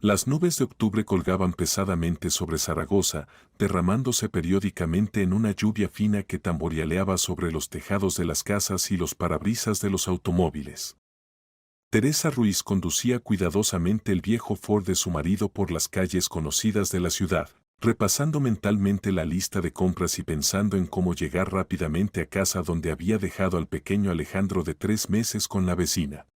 Las nubes de octubre colgaban pesadamente sobre Zaragoza, derramándose periódicamente en una lluvia fina que tamborealeaba sobre los tejados de las casas y los parabrisas de los automóviles. Teresa Ruiz conducía cuidadosamente el viejo Ford de su marido por las calles conocidas de la ciudad, repasando mentalmente la lista de compras y pensando en cómo llegar rápidamente a casa donde había dejado al pequeño Alejandro de 3 meses con la vecina.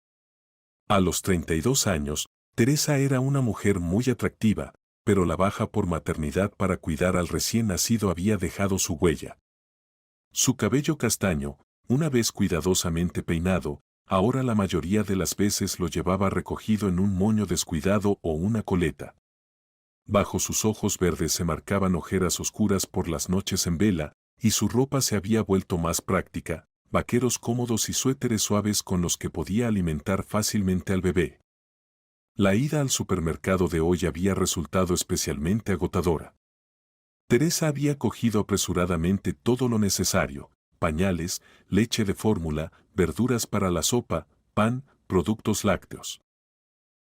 A los 32 años, Teresa era una mujer muy atractiva, pero la baja por maternidad para cuidar al recién nacido había dejado su huella. Su cabello castaño, una vez cuidadosamente peinado, ahora la mayoría de las veces lo llevaba recogido en un moño descuidado o una coleta. Bajo sus ojos verdes se marcaban ojeras oscuras por las noches en vela, y su ropa se había vuelto más práctica, vaqueros cómodos y suéteres suaves con los que podía alimentar fácilmente al bebé. La ida al supermercado de hoy había resultado especialmente agotadora. Teresa había cogido apresuradamente todo lo necesario: pañales, leche de fórmula, verduras para la sopa, pan, productos lácteos.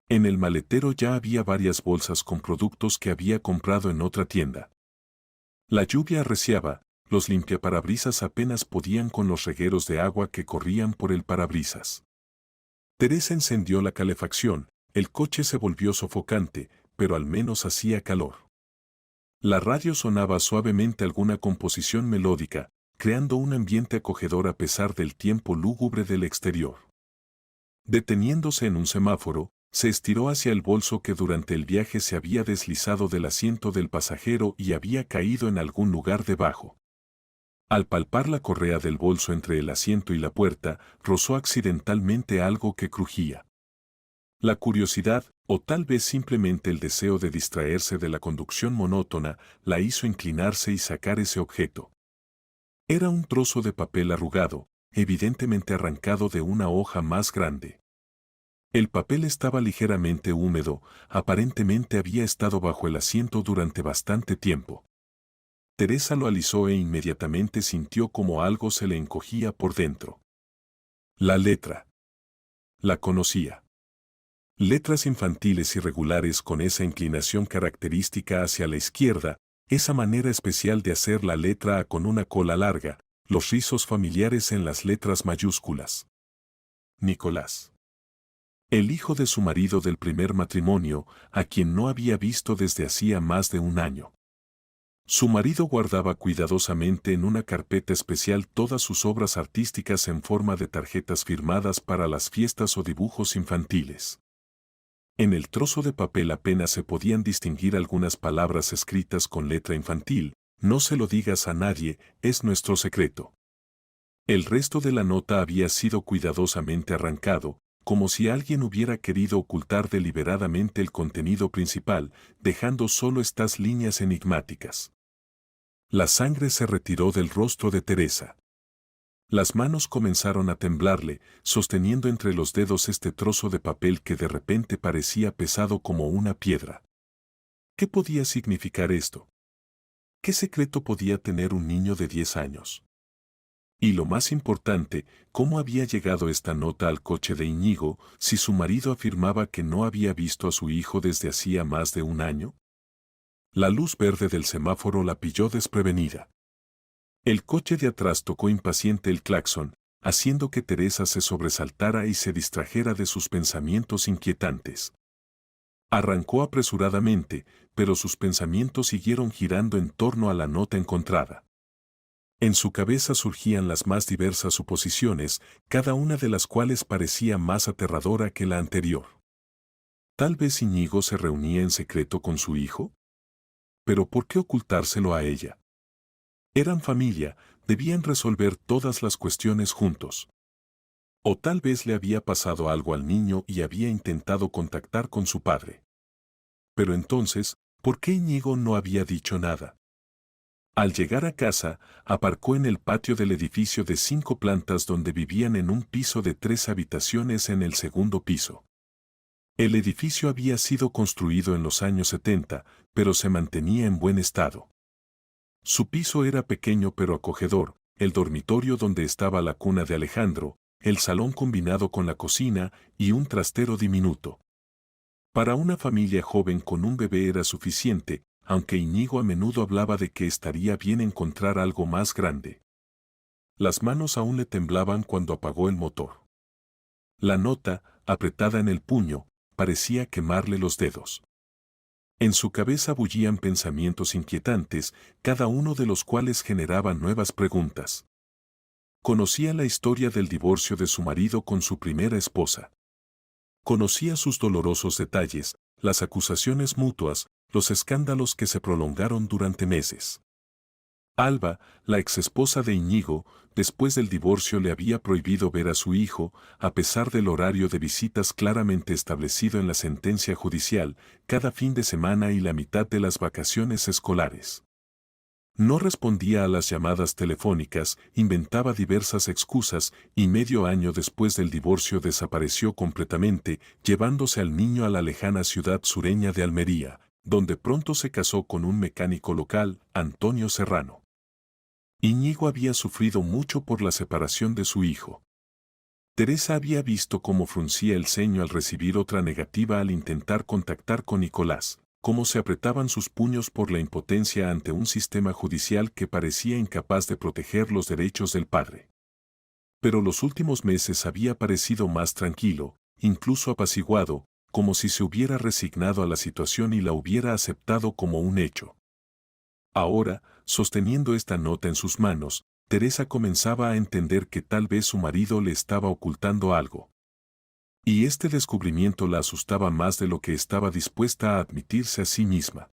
En el maletero ya había varias bolsas con productos que había comprado en otra tienda. La lluvia arreciaba, los limpiaparabrisas apenas podían con los regueros de agua que corrían por el parabrisas. Teresa encendió la calefacción, el coche se volvió sofocante, pero al menos hacía calor. La radio sonaba suavemente alguna composición melódica, creando un ambiente acogedor a pesar del tiempo lúgubre del exterior. Deteniéndose en un semáforo, se estiró hacia el bolso que durante el viaje se había deslizado del asiento del pasajero y había caído en algún lugar debajo. Al palpar la correa del bolso entre el asiento y la puerta, rozó accidentalmente algo que crujía. La curiosidad, o tal vez simplemente el deseo de distraerse de la conducción monótona, la hizo inclinarse y sacar ese objeto. Era un trozo de papel arrugado, evidentemente arrancado de una hoja más grande. El papel estaba ligeramente húmedo, aparentemente había estado bajo el asiento durante bastante tiempo. Teresa lo alisó e inmediatamente sintió como algo se le encogía por dentro. La letra. La conocía. Letras infantiles irregulares con esa inclinación característica hacia la izquierda, esa manera especial de hacer la letra A con una cola larga, los rizos familiares en las letras mayúsculas. Nicolás. El hijo de su marido del primer matrimonio, a quien no había visto desde hacía más de un año. Su marido guardaba cuidadosamente en una carpeta especial todas sus obras artísticas en forma de tarjetas firmadas para las fiestas o dibujos infantiles. En el trozo de papel apenas se podían distinguir algunas palabras escritas con letra infantil: no se lo digas a nadie, es nuestro secreto. El resto de la nota había sido cuidadosamente arrancado, como si alguien hubiera querido ocultar deliberadamente el contenido principal, dejando solo estas líneas enigmáticas. La sangre se retiró del rostro de Teresa. Las manos comenzaron a temblarle, sosteniendo entre los dedos este trozo de papel que de repente parecía pesado como una piedra. ¿Qué podía significar esto? ¿Qué secreto podía tener un niño de 10 años? Y lo más importante, ¿cómo había llegado esta nota al coche de Íñigo, si su marido afirmaba que no había visto a su hijo desde hacía más de un año? La luz verde del semáforo la pilló desprevenida. El coche de atrás tocó impaciente el claxon, haciendo que Teresa se sobresaltara y se distrajera de sus pensamientos inquietantes. Arrancó apresuradamente, pero sus pensamientos siguieron girando en torno a la nota encontrada. En su cabeza surgían las más diversas suposiciones, cada una de las cuales parecía más aterradora que la anterior. ¿Tal vez Íñigo se reunía en secreto con su hijo? ¿Pero por qué ocultárselo a ella? Eran familia, debían resolver todas las cuestiones juntos. O tal vez le había pasado algo al niño y había intentado contactar con su padre. Pero entonces, ¿por qué Íñigo no había dicho nada? Al llegar a casa, aparcó en el patio del edificio de 5 plantas donde vivían en un piso de 3 habitaciones en el segundo piso. El edificio había sido construido en los años 70, pero se mantenía en buen estado. Su piso era pequeño pero acogedor, el dormitorio donde estaba la cuna de Alejandro, el salón combinado con la cocina y un trastero diminuto. Para una familia joven con un bebé era suficiente, aunque Íñigo a menudo hablaba de que estaría bien encontrar algo más grande. Las manos aún le temblaban cuando apagó el motor. La nota, apretada en el puño, parecía quemarle los dedos. En su cabeza bullían pensamientos inquietantes, cada uno de los cuales generaba nuevas preguntas. Conocía la historia del divorcio de su marido con su primera esposa. Conocía sus dolorosos detalles, las acusaciones mutuas, los escándalos que se prolongaron durante meses. Alba, la exesposa de Íñigo, después del divorcio le había prohibido ver a su hijo, a pesar del horario de visitas claramente establecido en la sentencia judicial, cada fin de semana y la mitad de las vacaciones escolares. No respondía a las llamadas telefónicas, inventaba diversas excusas y medio año después del divorcio desapareció completamente, llevándose al niño a la lejana ciudad sureña de Almería, donde pronto se casó con un mecánico local, Antonio Serrano. Íñigo había sufrido mucho por la separación de su hijo. Teresa había visto cómo fruncía el ceño al recibir otra negativa al intentar contactar con Nicolás, cómo se apretaban sus puños por la impotencia ante un sistema judicial que parecía incapaz de proteger los derechos del padre. Pero los últimos meses había parecido más tranquilo, incluso apaciguado, como si se hubiera resignado a la situación y la hubiera aceptado como un hecho. Ahora, sosteniendo esta nota en sus manos, Teresa comenzaba a entender que tal vez su marido le estaba ocultando algo. Y este descubrimiento la asustaba más de lo que estaba dispuesta a admitirse a sí misma.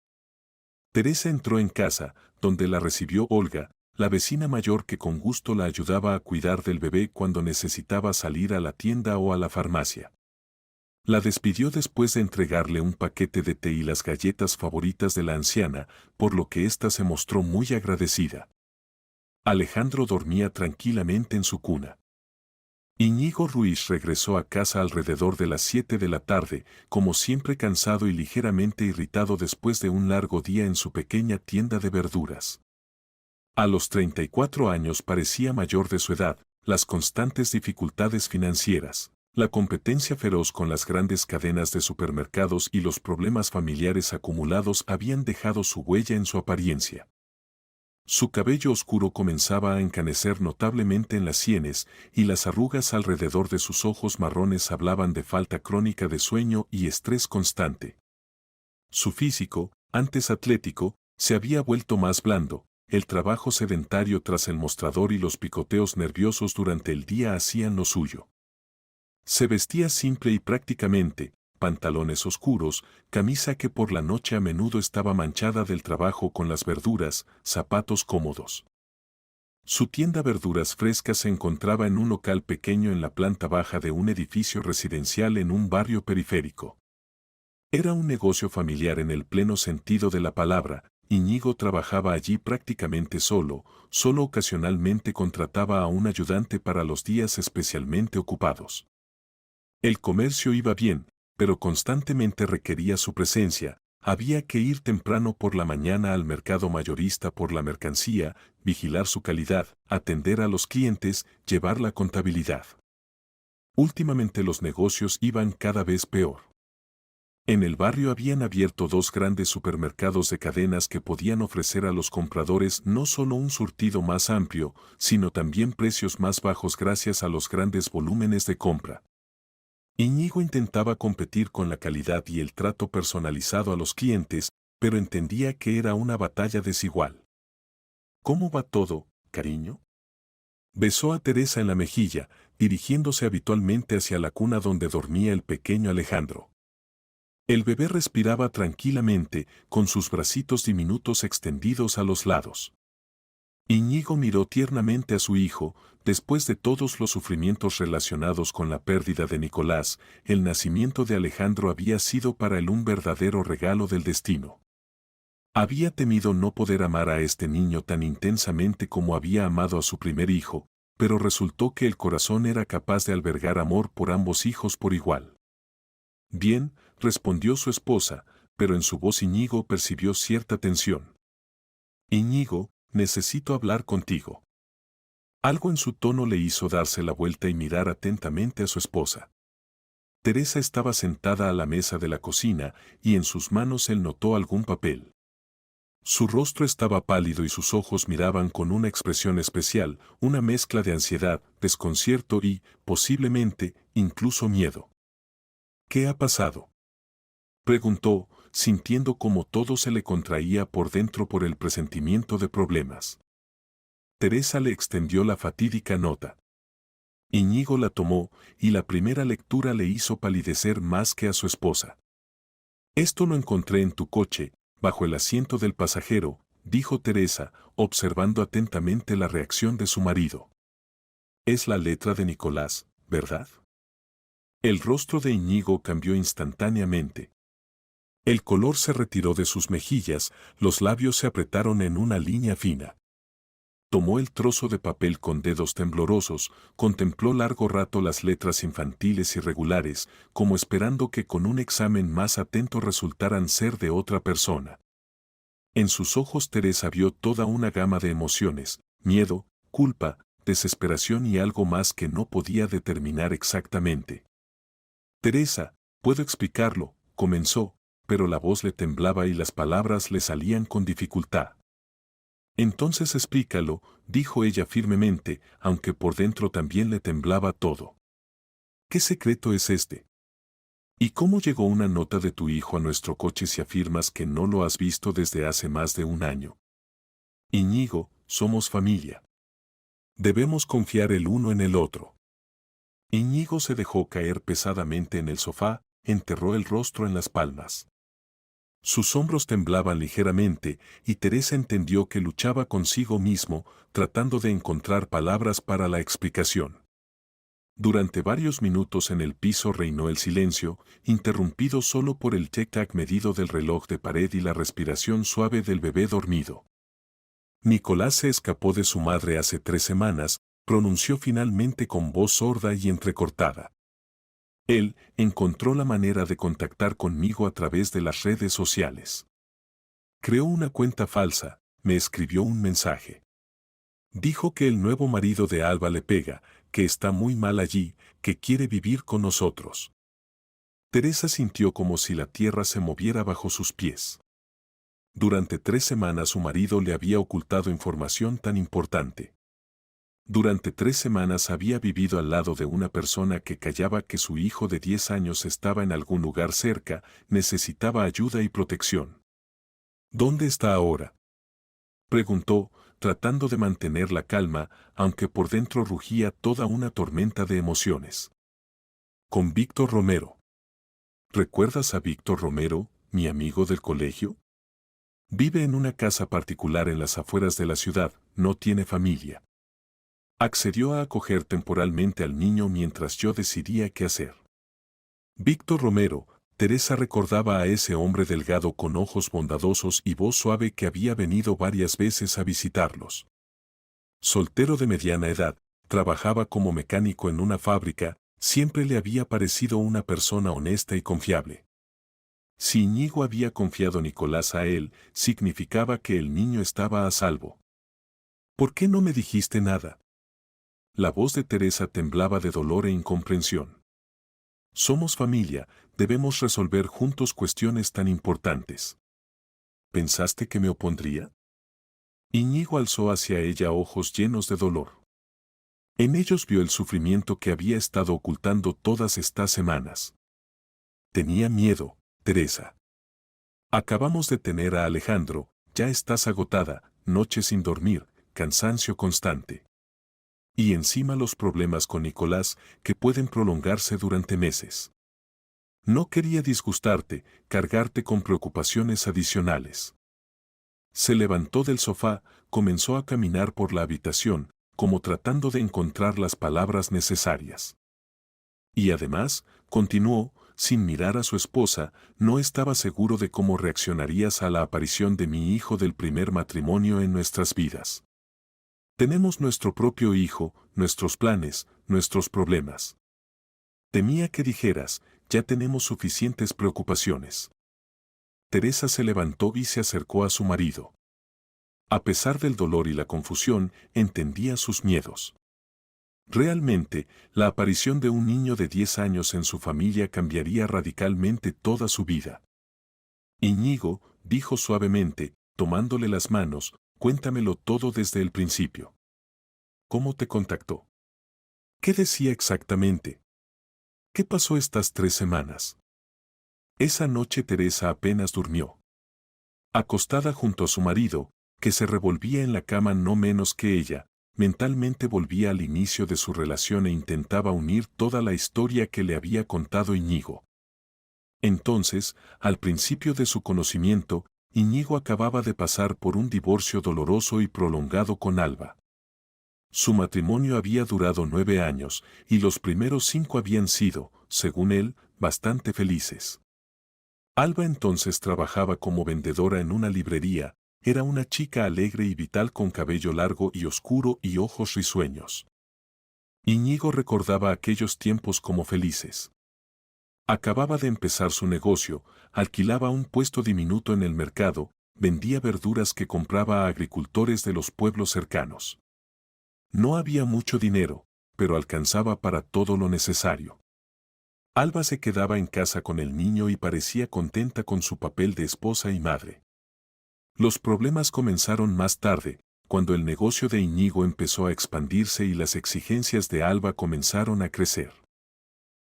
Teresa entró en casa, donde la recibió Olga, la vecina mayor que con gusto la ayudaba a cuidar del bebé cuando necesitaba salir a la tienda o a la farmacia. La despidió después de entregarle un paquete de té y las galletas favoritas de la anciana, por lo que ésta se mostró muy agradecida. Alejandro dormía tranquilamente en su cuna. Íñigo Ruiz regresó a casa alrededor de las 7 de la tarde, como siempre cansado y ligeramente irritado después de un largo día en su pequeña tienda de verduras. A los 34 años parecía mayor de su edad, las constantes dificultades financieras, la competencia feroz con las grandes cadenas de supermercados y los problemas familiares acumulados habían dejado su huella en su apariencia. Su cabello oscuro comenzaba a encanecer notablemente en las sienes, y las arrugas alrededor de sus ojos marrones hablaban de falta crónica de sueño y estrés constante. Su físico, antes atlético, se había vuelto más blando, el trabajo sedentario tras el mostrador y los picoteos nerviosos durante el día hacían lo suyo. Se vestía simple y prácticamente, pantalones oscuros, camisa que por la noche a menudo estaba manchada del trabajo con las verduras, zapatos cómodos. Su tienda Verduras Frescas se encontraba en un local pequeño en la planta baja de un edificio residencial en un barrio periférico. Era un negocio familiar en el pleno sentido de la palabra. Íñigo trabajaba allí prácticamente solo, solo ocasionalmente contrataba a un ayudante para los días especialmente ocupados. El comercio iba bien, pero constantemente requería su presencia. Había que ir temprano por la mañana al mercado mayorista por la mercancía, vigilar su calidad, atender a los clientes, llevar la contabilidad. Últimamente los negocios iban cada vez peor. En el barrio habían abierto dos grandes supermercados de cadenas que podían ofrecer a los compradores no solo un surtido más amplio, sino también precios más bajos gracias a los grandes volúmenes de compra. Íñigo intentaba competir con la calidad y el trato personalizado a los clientes, pero entendía que era una batalla desigual. ¿Cómo va todo, cariño? Besó a Teresa en la mejilla, dirigiéndose habitualmente hacia la cuna donde dormía el pequeño Alejandro. El bebé respiraba tranquilamente, con sus bracitos diminutos extendidos a los lados. Íñigo miró tiernamente a su hijo. Después de todos los sufrimientos relacionados con la pérdida de Nicolás, el nacimiento de Alejandro había sido para él un verdadero regalo del destino. Había temido no poder amar a este niño tan intensamente como había amado a su primer hijo, pero resultó que el corazón era capaz de albergar amor por ambos hijos por igual. Bien, respondió su esposa, pero en su voz Íñigo percibió cierta tensión. Íñigo, necesito hablar contigo. Algo en su tono le hizo darse la vuelta y mirar atentamente a su esposa. Teresa estaba sentada a la mesa de la cocina y en sus manos él notó algún papel. Su rostro estaba pálido y sus ojos miraban con una expresión especial, una mezcla de ansiedad, desconcierto y, posiblemente, incluso miedo. ¿Qué ha pasado?, preguntó, sintiendo como todo se le contraía por dentro por el presentimiento de problemas. Teresa le extendió la fatídica nota. Iñigo la tomó, y la primera lectura le hizo palidecer más que a su esposa. «Esto lo encontré en tu coche, bajo el asiento del pasajero», dijo Teresa, observando atentamente la reacción de su marido. «Es la letra de Nicolás, ¿verdad?». El rostro de Iñigo cambió instantáneamente. El color se retiró de sus mejillas, los labios se apretaron en una línea fina. Tomó el trozo de papel con dedos temblorosos, contempló largo rato las letras infantiles irregulares, como esperando que con un examen más atento resultaran ser de otra persona. En sus ojos Teresa vio toda una gama de emociones, miedo, culpa, desesperación y algo más que no podía determinar exactamente. «Teresa, puedo explicarlo», comenzó, pero la voz le temblaba y las palabras le salían con dificultad. «Entonces explícalo», dijo ella firmemente, aunque por dentro también le temblaba todo. «¿Qué secreto es este? ¿Y cómo llegó una nota de tu hijo a nuestro coche si afirmas que no lo has visto desde hace más de un año? Iñigo, somos familia. Debemos confiar el uno en el otro». Iñigo se dejó caer pesadamente en el sofá, enterró el rostro en las palmas. Sus hombros temblaban ligeramente y Teresa entendió que luchaba consigo mismo, tratando de encontrar palabras para la explicación. Durante varios minutos en el piso reinó el silencio, interrumpido solo por el tic-tac medido del reloj de pared y la respiración suave del bebé dormido. «Nicolás se escapó de su madre hace 3 semanas», pronunció finalmente con voz sorda y entrecortada. «Él encontró la manera de contactar conmigo a través de las redes sociales. Creó una cuenta falsa, me escribió un mensaje. Dijo que el nuevo marido de Alba le pega, que está muy mal allí, que quiere vivir con nosotros». Teresa sintió como si la tierra se moviera bajo sus pies. Durante 3 semanas su marido le había ocultado información tan importante. Durante 3 semanas había vivido al lado de una persona que callaba que su hijo de 10 años estaba en algún lugar cerca, necesitaba ayuda y protección. «¿Dónde está ahora?», preguntó, tratando de mantener la calma, aunque por dentro rugía toda una tormenta de emociones. «Con Víctor Romero». «¿Recuerdas a Víctor Romero, mi amigo del colegio? Vive en una casa particular en las afueras de la ciudad, no tiene familia. Accedió a acoger temporalmente al niño mientras yo decidía qué hacer». Víctor Romero. Teresa recordaba a ese hombre delgado con ojos bondadosos y voz suave que había venido varias veces a visitarlos. Soltero de mediana edad, trabajaba como mecánico en una fábrica, siempre le había parecido una persona honesta y confiable. Si Iñigo había confiado a Nicolás a él, significaba que el niño estaba a salvo. «¿Por qué no me dijiste nada?». La voz de Teresa temblaba de dolor e incomprensión. «Somos familia, debemos resolver juntos cuestiones tan importantes». «¿Pensaste que me opondría?». Iñigo alzó hacia ella ojos llenos de dolor. En ellos vio el sufrimiento que había estado ocultando todas estas semanas. «Tenía miedo, Teresa. Acabamos de tener a Alejandro, ya estás agotada, noches sin dormir, cansancio constante. Y encima los problemas con Nicolás, que pueden prolongarse durante meses. No quería disgustarte, cargarte con preocupaciones adicionales». Se levantó del sofá, comenzó a caminar por la habitación, como tratando de encontrar las palabras necesarias. Y además, continuó, sin mirar a su esposa, no estaba seguro de cómo reaccionarías a la aparición de mi hijo del primer matrimonio en nuestras vidas. Tenemos nuestro propio hijo, nuestros planes, nuestros problemas. Temía que dijeras, ya tenemos suficientes preocupaciones. Teresa se levantó y se acercó a su marido. A pesar del dolor y la confusión, entendía sus miedos. Realmente, la aparición de un niño de 10 años en su familia cambiaría radicalmente toda su vida. Íñigo, dijo suavemente, tomándole las manos, cuéntamelo todo desde el principio. ¿Cómo te contactó? ¿Qué decía exactamente? ¿Qué pasó estas 3 semanas? Esa noche Teresa apenas durmió. Acostada junto a su marido, que se revolvía en la cama no menos que ella, mentalmente volvía al inicio de su relación e intentaba unir toda la historia que le había contado Íñigo. Entonces, al principio de su conocimiento, Íñigo acababa de pasar por un divorcio doloroso y prolongado con Alba. Su matrimonio había durado 9 años, y los primeros 5 habían sido, según él, bastante felices. Alba entonces trabajaba como vendedora en una librería, era una chica alegre y vital con cabello largo y oscuro y ojos risueños. Íñigo recordaba aquellos tiempos como felices. Acababa de empezar su negocio, alquilaba un puesto diminuto en el mercado, vendía verduras que compraba a agricultores de los pueblos cercanos. No había mucho dinero, pero alcanzaba para todo lo necesario. Alba se quedaba en casa con el niño y parecía contenta con su papel de esposa y madre. Los problemas comenzaron más tarde, cuando el negocio de Íñigo empezó a expandirse y las exigencias de Alba comenzaron a crecer.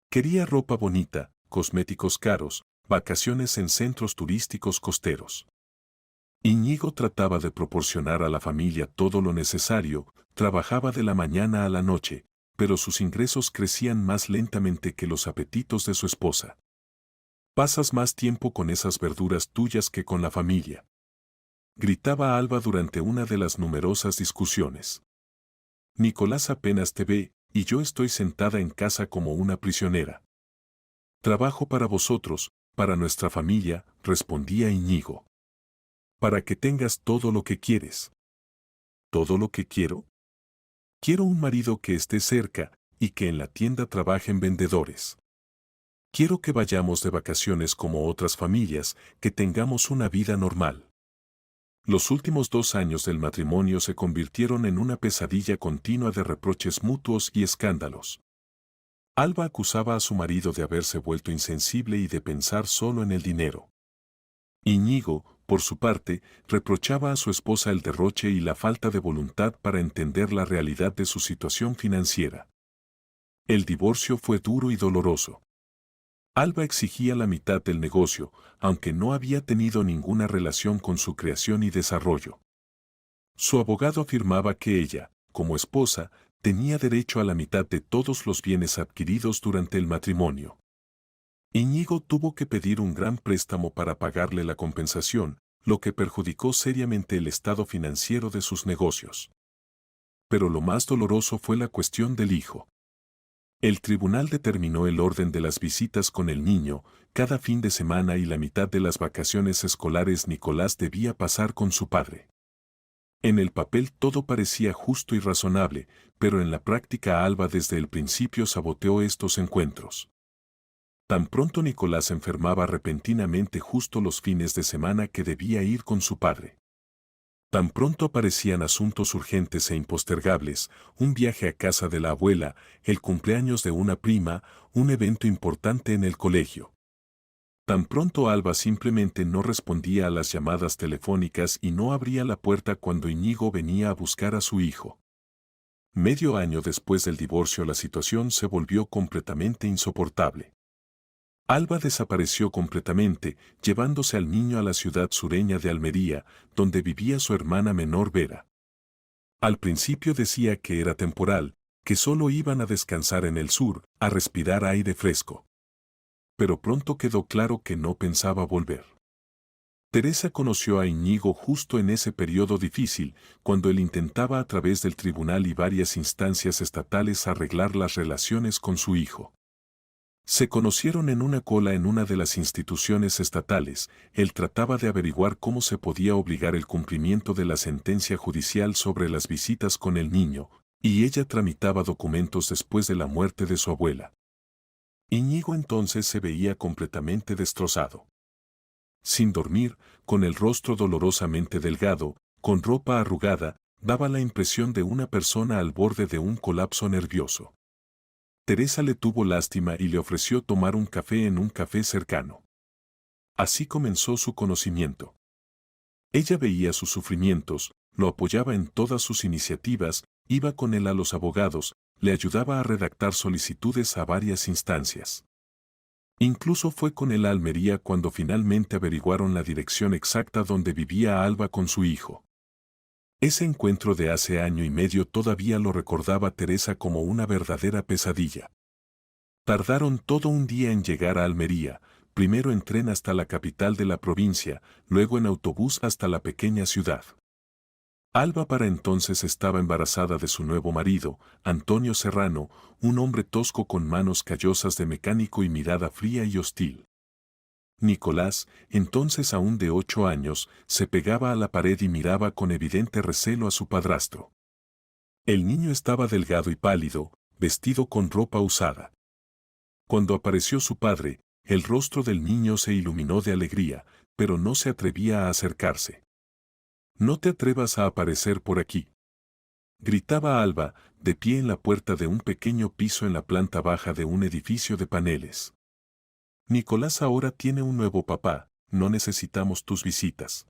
Quería ropa bonita, cosméticos caros, vacaciones en centros turísticos costeros. Íñigo trataba de proporcionar a la familia todo lo necesario, trabajaba de la mañana a la noche, pero sus ingresos crecían más lentamente que los apetitos de su esposa. Pasas más tiempo con esas verduras tuyas que con la familia, gritaba Alba durante una de las numerosas discusiones. Nicolás apenas te ve, y yo estoy sentada en casa como una prisionera. Trabajo para vosotros, para nuestra familia, respondía Íñigo. Para que tengas todo lo que quieres. ¿Todo lo que quiero? Quiero un marido que esté cerca, y que en la tienda trabajen vendedores. Quiero que vayamos de vacaciones como otras familias, que tengamos una vida normal. Los últimos 2 años del matrimonio se convirtieron en una pesadilla continua de reproches mutuos y escándalos. Alba acusaba a su marido de haberse vuelto insensible y de pensar solo en el dinero. Íñigo, por su parte, reprochaba a su esposa el derroche y la falta de voluntad para entender la realidad de su situación financiera. El divorcio fue duro y doloroso. Alba exigía la mitad del negocio, aunque no había tenido ninguna relación con su creación y desarrollo. Su abogado afirmaba que ella, como esposa, tenía derecho a la mitad de todos los bienes adquiridos durante el matrimonio. Íñigo tuvo que pedir un gran préstamo para pagarle la compensación, lo que perjudicó seriamente el estado financiero de sus negocios. Pero lo más doloroso fue la cuestión del hijo. El tribunal determinó el orden de las visitas con el niño, cada fin de semana y la mitad de las vacaciones escolares Nicolás debía pasar con su padre. En el papel todo parecía justo y razonable, pero en la práctica Alba desde el principio saboteó estos encuentros. Tan pronto Nicolás enfermaba repentinamente justo los fines de semana que debía ir con su padre. Tan pronto aparecían asuntos urgentes e impostergables, un viaje a casa de la abuela, el cumpleaños de una prima, un evento importante en el colegio. Tan pronto Alba simplemente no respondía a las llamadas telefónicas y no abría la puerta cuando Íñigo venía a buscar a su hijo. Medio año después del divorcio la situación se volvió completamente insoportable. Alba desapareció completamente, llevándose al niño a la ciudad sureña de Almería, donde vivía su hermana menor Vera. Al principio decía que era temporal, que solo iban a descansar en el sur, a respirar aire fresco. Pero pronto quedó claro que no pensaba volver. Teresa conoció a Íñigo justo en ese periodo difícil, cuando él intentaba a través del tribunal y varias instancias estatales arreglar las relaciones con su hijo. Se conocieron en una cola en una de las instituciones estatales, él trataba de averiguar cómo se podía obligar el cumplimiento de la sentencia judicial sobre las visitas con el niño, y ella tramitaba documentos después de la muerte de su abuela. Íñigo entonces se veía completamente destrozado. Sin dormir, con el rostro dolorosamente delgado, con ropa arrugada, daba la impresión de una persona al borde de un colapso nervioso. Teresa le tuvo lástima y le ofreció tomar un café en un café cercano. Así comenzó su conocimiento. Ella veía sus sufrimientos, lo apoyaba en todas sus iniciativas, iba con él a los abogados, le ayudaba a redactar solicitudes a varias instancias. Incluso fue con él a Almería cuando finalmente averiguaron la dirección exacta donde vivía Alba con su hijo. Ese encuentro de hace año y medio todavía lo recordaba Teresa como una verdadera pesadilla. Tardaron todo un día en llegar a Almería, primero en tren hasta la capital de la provincia, luego en autobús hasta la pequeña ciudad. Alba para entonces estaba embarazada de su nuevo marido, Antonio Serrano, un hombre tosco con manos callosas de mecánico y mirada fría y hostil. Nicolás, entonces aún de 8 años, se pegaba a la pared y miraba con evidente recelo a su padrastro. El niño estaba delgado y pálido, vestido con ropa usada. Cuando apareció su padre, el rostro del niño se iluminó de alegría, pero no se atrevía a acercarse. «No te atrevas a aparecer por aquí», gritaba Alba, de pie en la puerta de un pequeño piso en la planta baja de un edificio de paneles. «Nicolás ahora tiene un nuevo papá, no necesitamos tus visitas.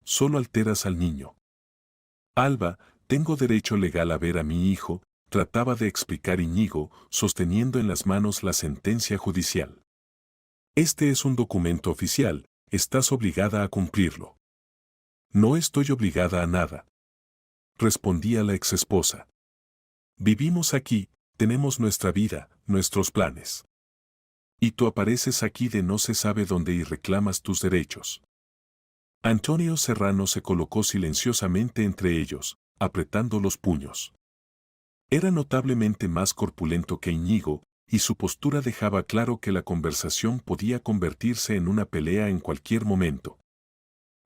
Solo alteras al niño». «Alba, tengo derecho legal a ver a mi hijo», trataba de explicar Íñigo, sosteniendo en las manos la sentencia judicial. «Este es un documento oficial, estás obligada a cumplirlo». «No estoy obligada a nada», respondía la exesposa. «Vivimos aquí, tenemos nuestra vida, nuestros planes. Y tú apareces aquí de no se sabe dónde y reclamas tus derechos». Antonio Serrano se colocó silenciosamente entre ellos, apretando los puños. Era notablemente más corpulento que Íñigo, y su postura dejaba claro que la conversación podía convertirse en una pelea en cualquier momento.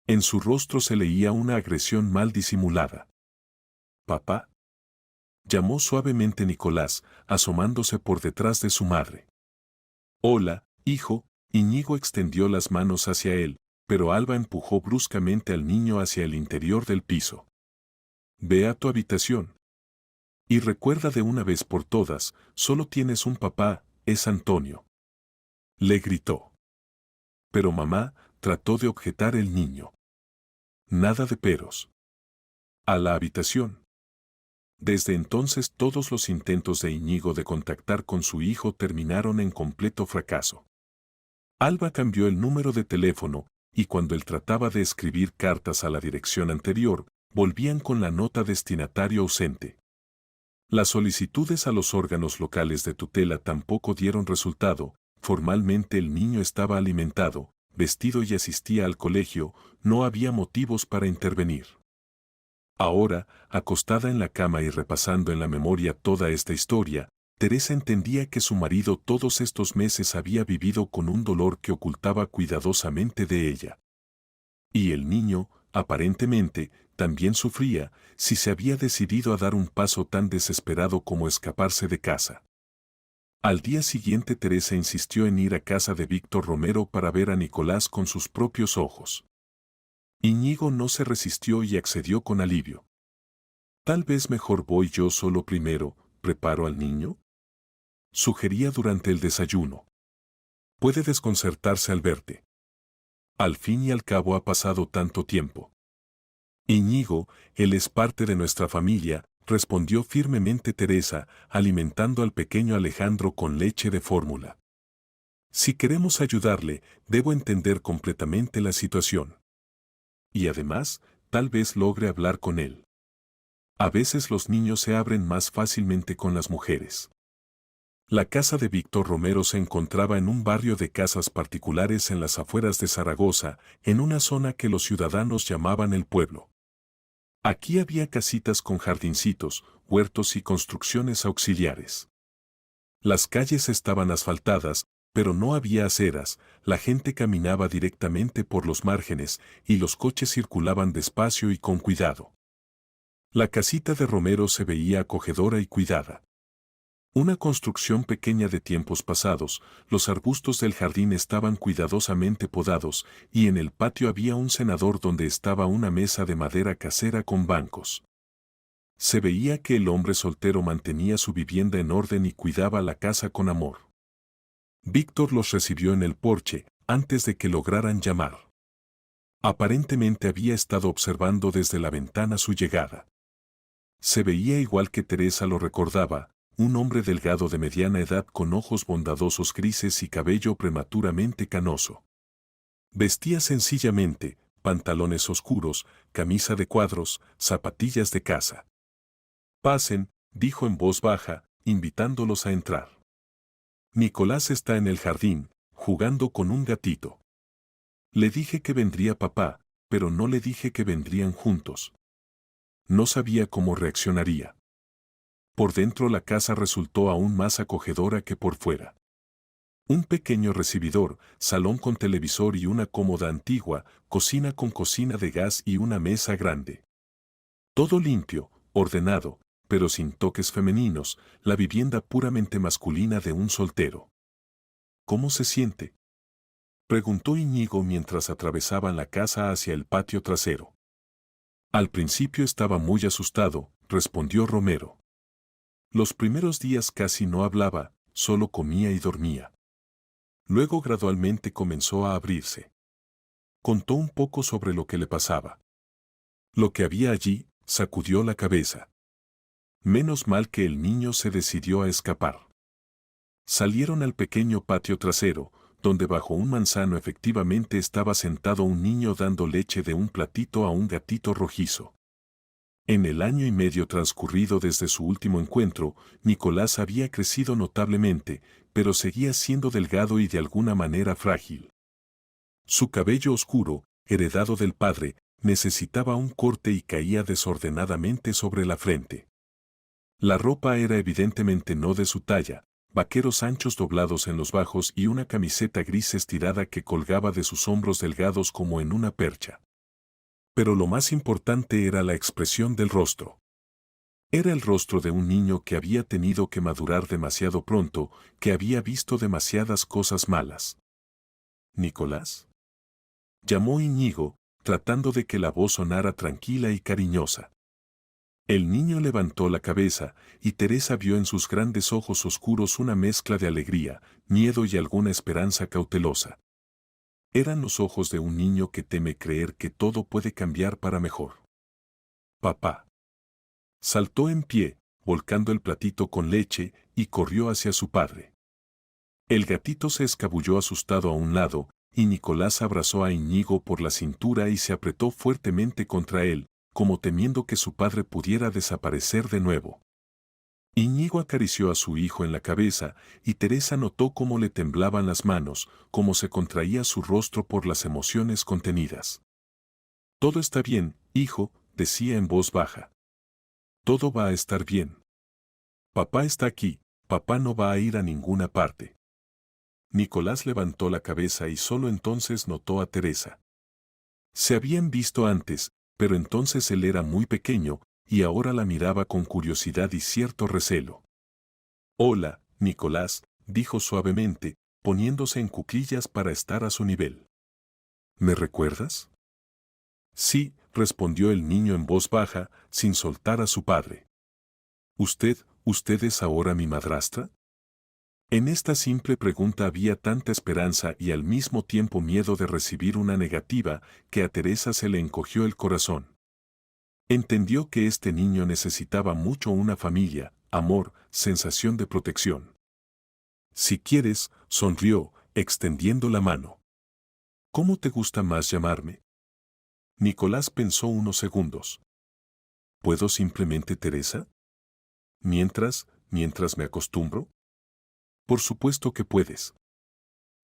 En su rostro se leía una agresión mal disimulada. «Papá», llamó suavemente Nicolás, asomándose por detrás de su madre. «Hola, hijo», Íñigo extendió las manos hacia él, pero Alba empujó bruscamente al niño hacia el interior del piso. «Ve a tu habitación. Y recuerda de una vez por todas, solo tienes un papá, es Antonio», le gritó. «Pero mamá», trató de objetar el niño. «Nada de peros. A la habitación». Desde entonces todos los intentos de Íñigo de contactar con su hijo terminaron en completo fracaso. Alba cambió el número de teléfono, y cuando él trataba de escribir cartas a la dirección anterior, volvían con la nota destinatario ausente. Las solicitudes a los órganos locales de tutela tampoco dieron resultado, formalmente el niño estaba alimentado, vestido y asistía al colegio, no había motivos para intervenir. Ahora, acostada en la cama y repasando en la memoria toda esta historia, Teresa entendía que su marido todos estos meses había vivido con un dolor que ocultaba cuidadosamente de ella. Y el niño, aparentemente, también sufría, si se había decidido a dar un paso tan desesperado como escaparse de casa. Al día siguiente Teresa insistió en ir a casa de Víctor Romero para ver a Nicolás con sus propios ojos. Íñigo no se resistió y accedió con alivio. «Tal vez mejor voy yo solo primero, preparo al niño», sugería durante el desayuno. «Puede desconcertarse al verte. Al fin y al cabo ha pasado tanto tiempo». «Íñigo, él es parte de nuestra familia», respondió firmemente Teresa, alimentando al pequeño Alejandro con leche de fórmula. «Si queremos ayudarle, debo entender completamente la situación. Y además, tal vez logre hablar con él. A veces los niños se abren más fácilmente con las mujeres». La casa de Víctor Romero se encontraba en un barrio de casas particulares en las afueras de Zaragoza, en una zona que los ciudadanos llamaban el pueblo. Aquí había casitas con jardincitos, huertos y construcciones auxiliares. Las calles estaban asfaltadas, pero no había aceras, la gente caminaba directamente por los márgenes y los coches circulaban despacio y con cuidado. La casita de Romero se veía acogedora y cuidada. Una construcción pequeña de tiempos pasados, los arbustos del jardín estaban cuidadosamente podados, y en el patio había un cenador donde estaba una mesa de madera casera con bancos. Se veía que el hombre soltero mantenía su vivienda en orden y cuidaba la casa con amor. Víctor los recibió en el porche, antes de que lograran llamar. Aparentemente había estado observando desde la ventana su llegada. Se veía igual que Teresa lo recordaba, un hombre delgado de mediana edad con ojos bondadosos grises y cabello prematuramente canoso. Vestía sencillamente, pantalones oscuros, camisa de cuadros, zapatillas de casa. «Pasen», dijo en voz baja, invitándolos a entrar. «Nicolás está en el jardín, jugando con un gatito. Le dije que vendría papá, pero no le dije que vendrían juntos. No sabía cómo reaccionaría». Por dentro la casa resultó aún más acogedora que por fuera. Un pequeño recibidor, salón con televisor y una cómoda antigua, cocina con cocina de gas y una mesa grande. Todo limpio, ordenado, pero sin toques femeninos, la vivienda puramente masculina de un soltero. «¿Cómo se siente?», preguntó Íñigo mientras atravesaban la casa hacia el patio trasero. «Al principio estaba muy asustado», respondió Romero. «Los primeros días casi no hablaba, solo comía y dormía. Luego gradualmente comenzó a abrirse. Contó un poco sobre lo que le pasaba. Lo que había allí, sacudió la cabeza. Menos mal que el niño se decidió a escapar». Salieron al pequeño patio trasero, donde bajo un manzano efectivamente estaba sentado un niño dando leche de un platito a un gatito rojizo. En el año y medio transcurrido desde su último encuentro, Nicolás había crecido notablemente, pero seguía siendo delgado y de alguna manera frágil. Su cabello oscuro, heredado del padre, necesitaba un corte y caía desordenadamente sobre la frente. La ropa era evidentemente no de su talla, vaqueros anchos doblados en los bajos y una camiseta gris estirada que colgaba de sus hombros delgados como en una percha. Pero lo más importante era la expresión del rostro. Era el rostro de un niño que había tenido que madurar demasiado pronto, que había visto demasiadas cosas malas. «¿Nicolás?», llamó Íñigo, tratando de que la voz sonara tranquila y cariñosa. El niño levantó la cabeza, y Teresa vio en sus grandes ojos oscuros una mezcla de alegría, miedo y alguna esperanza cautelosa. Eran los ojos de un niño que teme creer que todo puede cambiar para mejor. «Papá». Saltó en pie, volcando el platito con leche, y corrió hacia su padre. El gatito se escabulló asustado a un lado, y Nicolás abrazó a Íñigo por la cintura y se apretó fuertemente contra él, como temiendo que su padre pudiera desaparecer de nuevo. Íñigo acarició a su hijo en la cabeza, y Teresa notó cómo le temblaban las manos, cómo se contraía su rostro por las emociones contenidas. «Todo está bien, hijo», decía en voz baja. «Todo va a estar bien. Papá está aquí, papá no va a ir a ninguna parte». Nicolás levantó la cabeza y solo entonces notó a Teresa. Se habían visto antes, pero entonces él era muy pequeño, y ahora la miraba con curiosidad y cierto recelo. «Hola, Nicolás», dijo suavemente, poniéndose en cuclillas para estar a su nivel. «¿Me recuerdas?». «Sí», respondió el niño en voz baja, sin soltar a su padre. ¿Usted es ahora mi madrastra?». En esta simple pregunta había tanta esperanza y al mismo tiempo miedo de recibir una negativa que a Teresa se le encogió el corazón. Entendió que este niño necesitaba mucho una familia, amor, sensación de protección. «Si quieres», sonrió, extendiendo la mano. «¿Cómo te gusta más llamarme?». Nicolás pensó unos segundos. «¿Puedo simplemente Teresa? Mientras me acostumbro». «Por supuesto que puedes».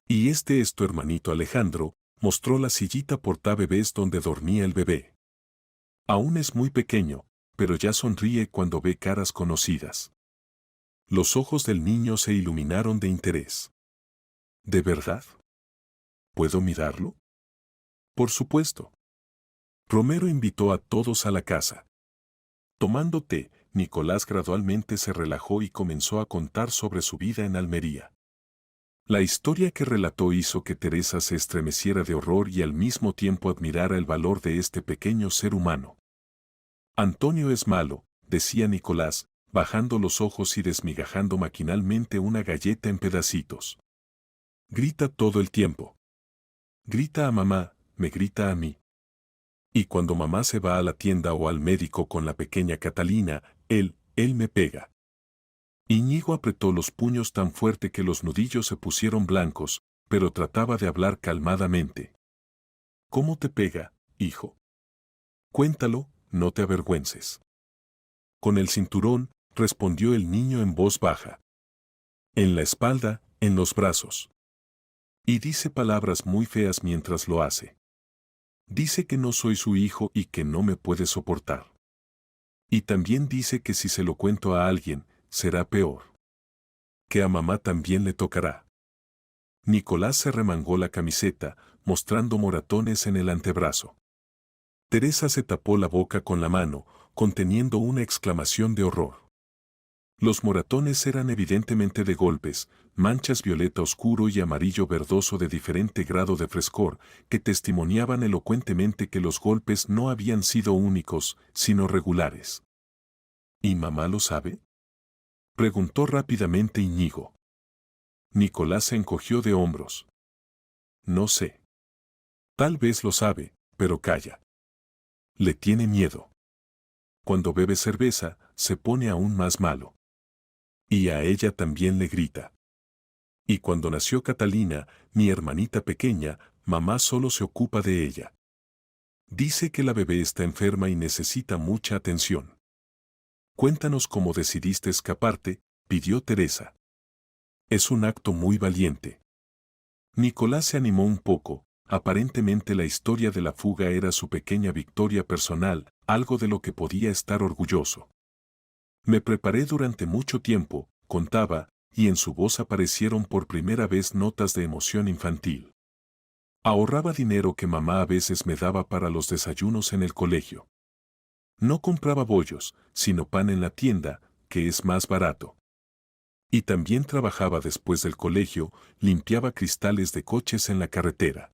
«Y este es tu hermanito Alejandro», mostró la sillita portabebés donde dormía el bebé. «Aún es muy pequeño, pero ya sonríe cuando ve caras conocidas». Los ojos del niño se iluminaron de interés. «¿De verdad? ¿Puedo mirarlo?». «Por supuesto». Romero invitó a todos a la casa. Tomando té, Nicolás gradualmente se relajó y comenzó a contar sobre su vida en Almería. La historia que relató hizo que Teresa se estremeciera de horror y al mismo tiempo admirara el valor de este pequeño ser humano. Antonio es malo, decía Nicolás, bajando los ojos y desmigajando maquinalmente una galleta en pedacitos. Grita todo el tiempo. Grita a mamá, me grita a mí. Y cuando mamá se va a la tienda o al médico con la pequeña Catalina, él me pega. Íñigo apretó los puños tan fuerte que los nudillos se pusieron blancos, pero trataba de hablar calmadamente. ¿Cómo te pega, hijo? Cuéntalo, no te avergüences. Con el cinturón, respondió el niño en voz baja. En la espalda, en los brazos. Y dice palabras muy feas mientras lo hace. Dice que no soy su hijo y que no me puede soportar. Y también dice que si se lo cuento a alguien, será peor. Que a mamá también le tocará. Nicolás se remangó la camiseta, mostrando moratones en el antebrazo. Teresa se tapó la boca con la mano, conteniendo una exclamación de horror. Los moratones eran evidentemente de golpes, manchas violeta oscuro y amarillo verdoso de diferente grado de frescor, que testimoniaban elocuentemente que los golpes no habían sido únicos, sino regulares. ¿Y mamá lo sabe? Preguntó rápidamente Íñigo. Nicolás se encogió de hombros. No sé. Tal vez lo sabe, pero calla. Le tiene miedo. Cuando bebe cerveza, se pone aún más malo. Y a ella también le grita. Y cuando nació Catalina, mi hermanita pequeña, mamá solo se ocupa de ella. Dice que la bebé está enferma y necesita mucha atención. Cuéntanos cómo decidiste escaparte, pidió Teresa. Es un acto muy valiente. Nicolás se animó un poco, aparentemente la historia de la fuga era su pequeña victoria personal, algo de lo que podía estar orgulloso. Me preparé durante mucho tiempo, contaba, y en su voz aparecieron por primera vez notas de emoción infantil. Ahorraba dinero que mamá a veces me daba para los desayunos en el colegio. No compraba bollos, sino pan en la tienda, que es más barato. Y también trabajaba después del colegio, limpiaba cristales de coches en la carretera.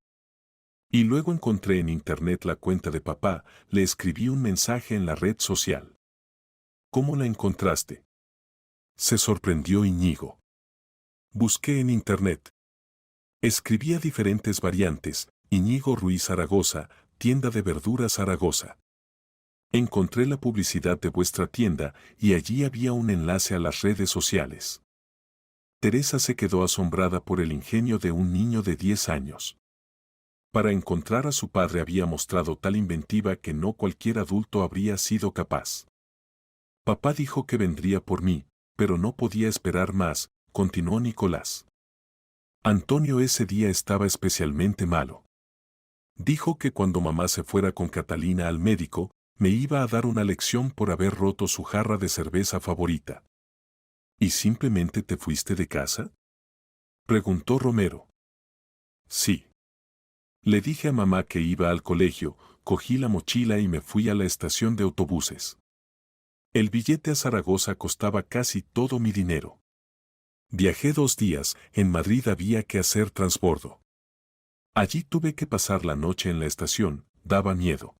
Y luego encontré en internet la cuenta de papá, le escribí un mensaje en la red social. ¿Cómo la encontraste? Se sorprendió Íñigo. Busqué en internet. Escribía diferentes variantes, Íñigo Ruiz Zaragoza, tienda de verduras Zaragoza. Encontré la publicidad de vuestra tienda y allí había un enlace a las redes sociales. Teresa se quedó asombrada por el ingenio de un niño de 10 años. Para encontrar a su padre había mostrado tal inventiva que no cualquier adulto habría sido capaz. Papá dijo que vendría por mí, pero no podía esperar más, continuó Nicolás. Antonio ese día estaba especialmente malo. Dijo que cuando mamá se fuera con Catalina al médico, me iba a dar una lección por haber roto su jarra de cerveza favorita. ¿Y simplemente te fuiste de casa? Preguntó Romero. Sí. Le dije a mamá que iba al colegio, cogí la mochila y me fui a la estación de autobuses. El billete a Zaragoza costaba casi todo mi dinero. Viajé 2 días, en Madrid había que hacer transbordo. Allí tuve que pasar la noche en la estación, daba miedo.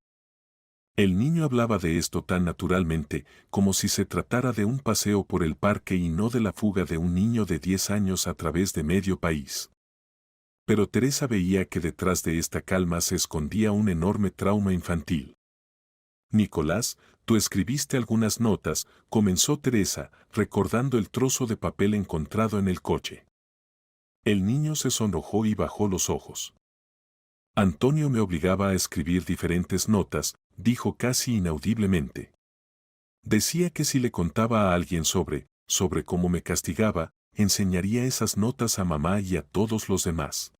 El niño hablaba de esto tan naturalmente, como si se tratara de un paseo por el parque y no de la fuga de un niño de 10 años a través de medio país. Pero Teresa veía que detrás de esta calma se escondía un enorme trauma infantil. Nicolás, tú escribiste algunas notas, comenzó Teresa, recordando el trozo de papel encontrado en el coche. El niño se sonrojó y bajó los ojos. Antonio me obligaba a escribir diferentes notas, dijo casi inaudiblemente. Decía que si le contaba a alguien sobre cómo me castigaba, enseñaría esas notas a mamá y a todos los demás.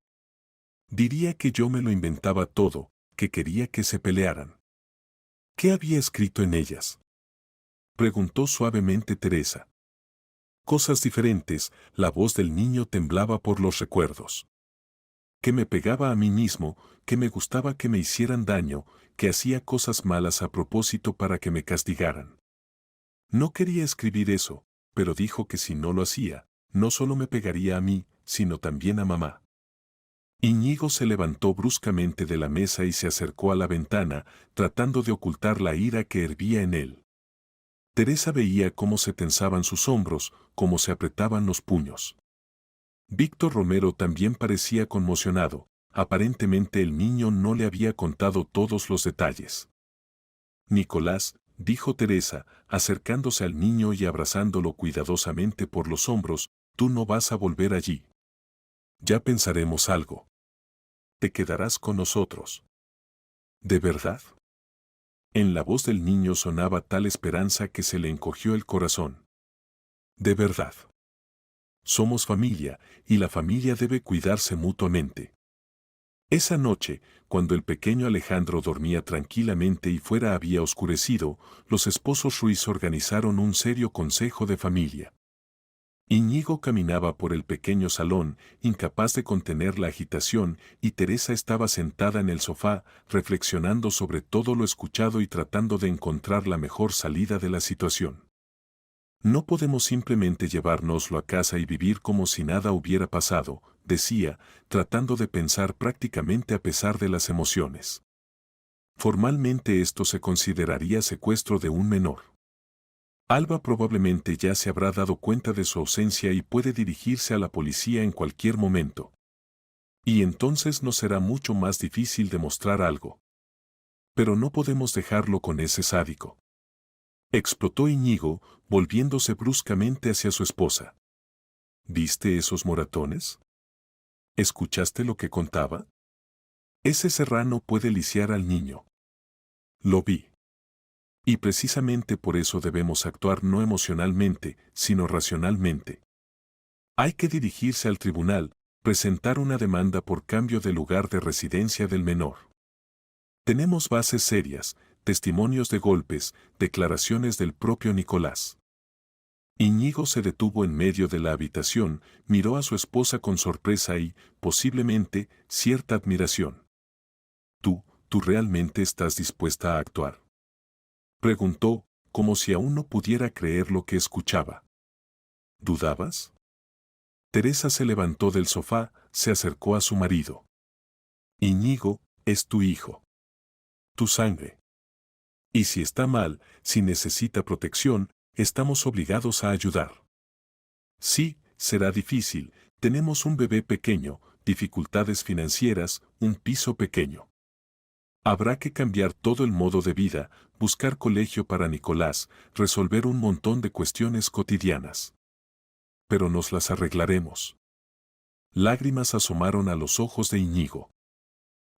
Diría que yo me lo inventaba todo, que quería que se pelearan. ¿Qué había escrito en ellas? Preguntó suavemente Teresa. Cosas diferentes, la voz del niño temblaba por los recuerdos. Que me pegaba a mí mismo, que me gustaba que me hicieran daño, que hacía cosas malas a propósito para que me castigaran. No quería escribir eso, pero dijo que si no lo hacía, no solo me pegaría a mí, sino también a mamá. Íñigo se levantó bruscamente de la mesa y se acercó a la ventana, tratando de ocultar la ira que hervía en él. Teresa veía cómo se tensaban sus hombros, cómo se apretaban los puños. Víctor Romero también parecía conmocionado. Aparentemente el niño no le había contado todos los detalles. Nicolás, dijo Teresa, acercándose al niño y abrazándolo cuidadosamente por los hombros, tú no vas a volver allí. Ya pensaremos algo. Te quedarás con nosotros. ¿De verdad? En la voz del niño sonaba tal esperanza que se le encogió el corazón. De verdad. Somos familia, y la familia debe cuidarse mutuamente. Esa noche, cuando el pequeño Alejandro dormía tranquilamente y fuera había oscurecido, los esposos Ruiz organizaron un serio consejo de familia. Íñigo caminaba por el pequeño salón, incapaz de contener la agitación, y Teresa estaba sentada en el sofá, reflexionando sobre todo lo escuchado y tratando de encontrar la mejor salida de la situación. No podemos simplemente llevárnoslo a casa y vivir como si nada hubiera pasado, decía, tratando de pensar prácticamente a pesar de las emociones. Formalmente esto se consideraría secuestro de un menor. Alba probablemente ya se habrá dado cuenta de su ausencia y puede dirigirse a la policía en cualquier momento. Y entonces nos será mucho más difícil demostrar algo. Pero no podemos dejarlo con ese sádico. Explotó Íñigo, volviéndose bruscamente hacia su esposa. ¿Viste esos moratones? ¿Escuchaste lo que contaba? Ese serrano puede lisiar al niño. Lo vi. Y precisamente por eso debemos actuar no emocionalmente, sino racionalmente. Hay que dirigirse al tribunal, presentar una demanda por cambio de lugar de residencia del menor. Tenemos bases serias, testimonios de golpes, declaraciones del propio Nicolás. Íñigo se detuvo en medio de la habitación, miró a su esposa con sorpresa y, posiblemente, cierta admiración. ¿Tú realmente estás dispuesta a actuar? Preguntó, como si aún no pudiera creer lo que escuchaba. ¿Dudabas? Teresa se levantó del sofá, se acercó a su marido. Íñigo, es tu hijo. Tu sangre. Y si está mal, si necesita protección, estamos obligados a ayudar. Sí, será difícil, tenemos un bebé pequeño, dificultades financieras, un piso pequeño. Habrá que cambiar todo el modo de vida, buscar colegio para Nicolás, resolver un montón de cuestiones cotidianas. Pero nos las arreglaremos. Lágrimas asomaron a los ojos de Íñigo.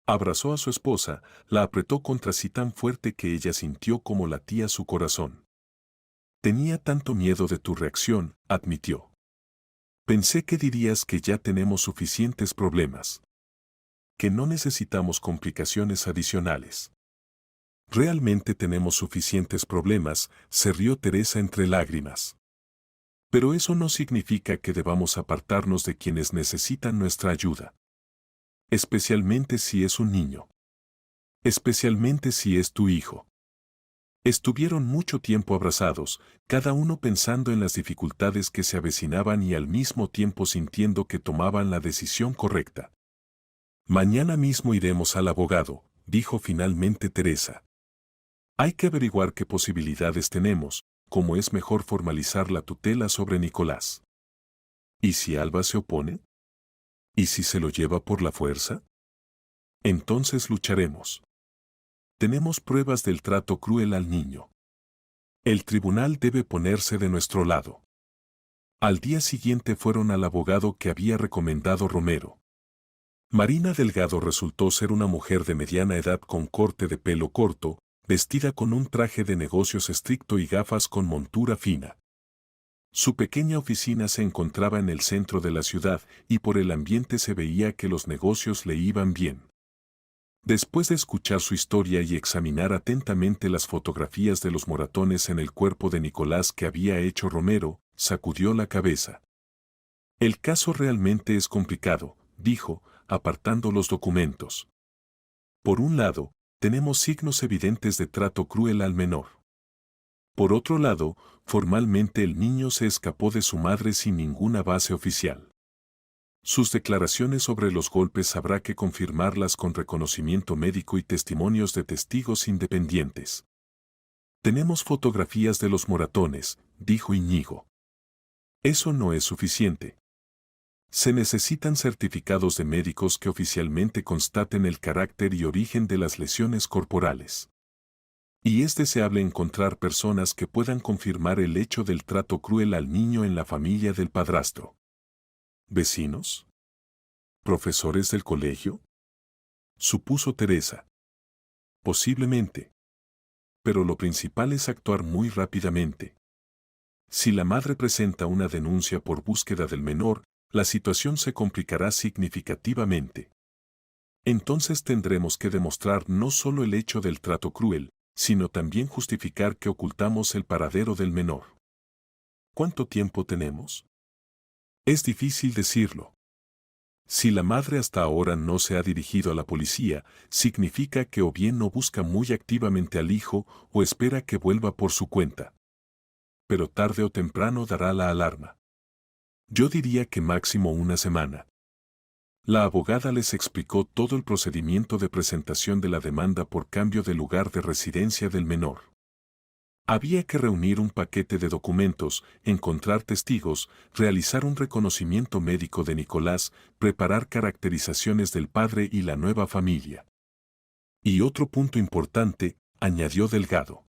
Abrazó a su esposa, la apretó contra sí tan fuerte que ella sintió como latía su corazón. Tenía tanto miedo de tu reacción, admitió. Pensé que dirías que ya tenemos suficientes problemas. Que no necesitamos complicaciones adicionales. Realmente tenemos suficientes problemas, se rió Teresa entre lágrimas. Pero eso no significa que debamos apartarnos de quienes necesitan nuestra ayuda. Especialmente si es un niño. Especialmente si es tu hijo. Estuvieron mucho tiempo abrazados, cada uno pensando en las dificultades que se avecinaban y al mismo tiempo sintiendo que tomaban la decisión correcta. Mañana mismo iremos al abogado, dijo finalmente Teresa. Hay que averiguar qué posibilidades tenemos, cómo es mejor formalizar la tutela sobre Nicolás. ¿Y si Alba se opone? ¿Y si se lo lleva por la fuerza? Entonces lucharemos. Tenemos pruebas del trato cruel al niño. El tribunal debe ponerse de nuestro lado. Al día siguiente fueron al abogado que había recomendado Romero. Marina Delgado resultó ser una mujer de mediana edad con corte de pelo corto, vestida con un traje de negocios estricto y gafas con montura fina. Su pequeña oficina se encontraba en el centro de la ciudad y por el ambiente se veía que los negocios le iban bien. Después de escuchar su historia y examinar atentamente las fotografías de los moratones en el cuerpo de Nicolás que había hecho Romero, sacudió la cabeza. El caso realmente es complicado, dijo, apartando los documentos. Por un lado, tenemos signos evidentes de trato cruel al menor. Por otro lado, formalmente el niño se escapó de su madre sin ninguna base oficial. Sus declaraciones sobre los golpes habrá que confirmarlas con reconocimiento médico y testimonios de testigos independientes. Tenemos fotografías de los moratones, dijo Íñigo. Eso no es suficiente. Se necesitan certificados de médicos que oficialmente constaten el carácter y origen de las lesiones corporales. Y es deseable encontrar personas que puedan confirmar el hecho del trato cruel al niño en la familia del padrastro. ¿Vecinos? ¿Profesores del colegio? Supuso Teresa. Posiblemente. Pero lo principal es actuar muy rápidamente. Si la madre presenta una denuncia por búsqueda del menor, la situación se complicará significativamente. Entonces tendremos que demostrar no solo el hecho del trato cruel, sino también justificar que ocultamos el paradero del menor. ¿Cuánto tiempo tenemos? Es difícil decirlo. Si la madre hasta ahora no se ha dirigido a la policía, significa que o bien no busca muy activamente al hijo o espera que vuelva por su cuenta. Pero tarde o temprano dará la alarma. Yo diría que máximo una semana. La abogada les explicó todo el procedimiento de presentación de la demanda por cambio de lugar de residencia del menor. Había que reunir un paquete de documentos, encontrar testigos, realizar un reconocimiento médico de Nicolás, preparar caracterizaciones del padre y la nueva familia. Y otro punto importante, añadió Delgado.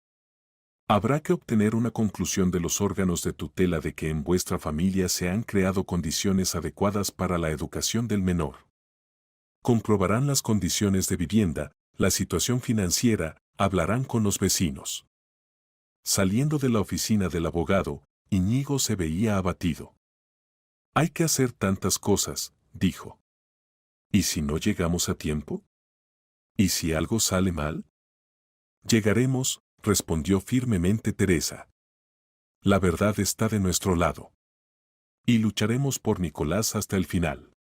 Habrá que obtener una conclusión de los órganos de tutela de que en vuestra familia se han creado condiciones adecuadas para la educación del menor. Comprobarán las condiciones de vivienda, la situación financiera, hablarán con los vecinos. Saliendo de la oficina del abogado, Íñigo se veía abatido. Hay que hacer tantas cosas, dijo. ¿Y si no llegamos a tiempo? ¿Y si algo sale mal? Llegaremos, respondió firmemente Teresa. La verdad está de nuestro lado. Y lucharemos por Nicolás hasta el final.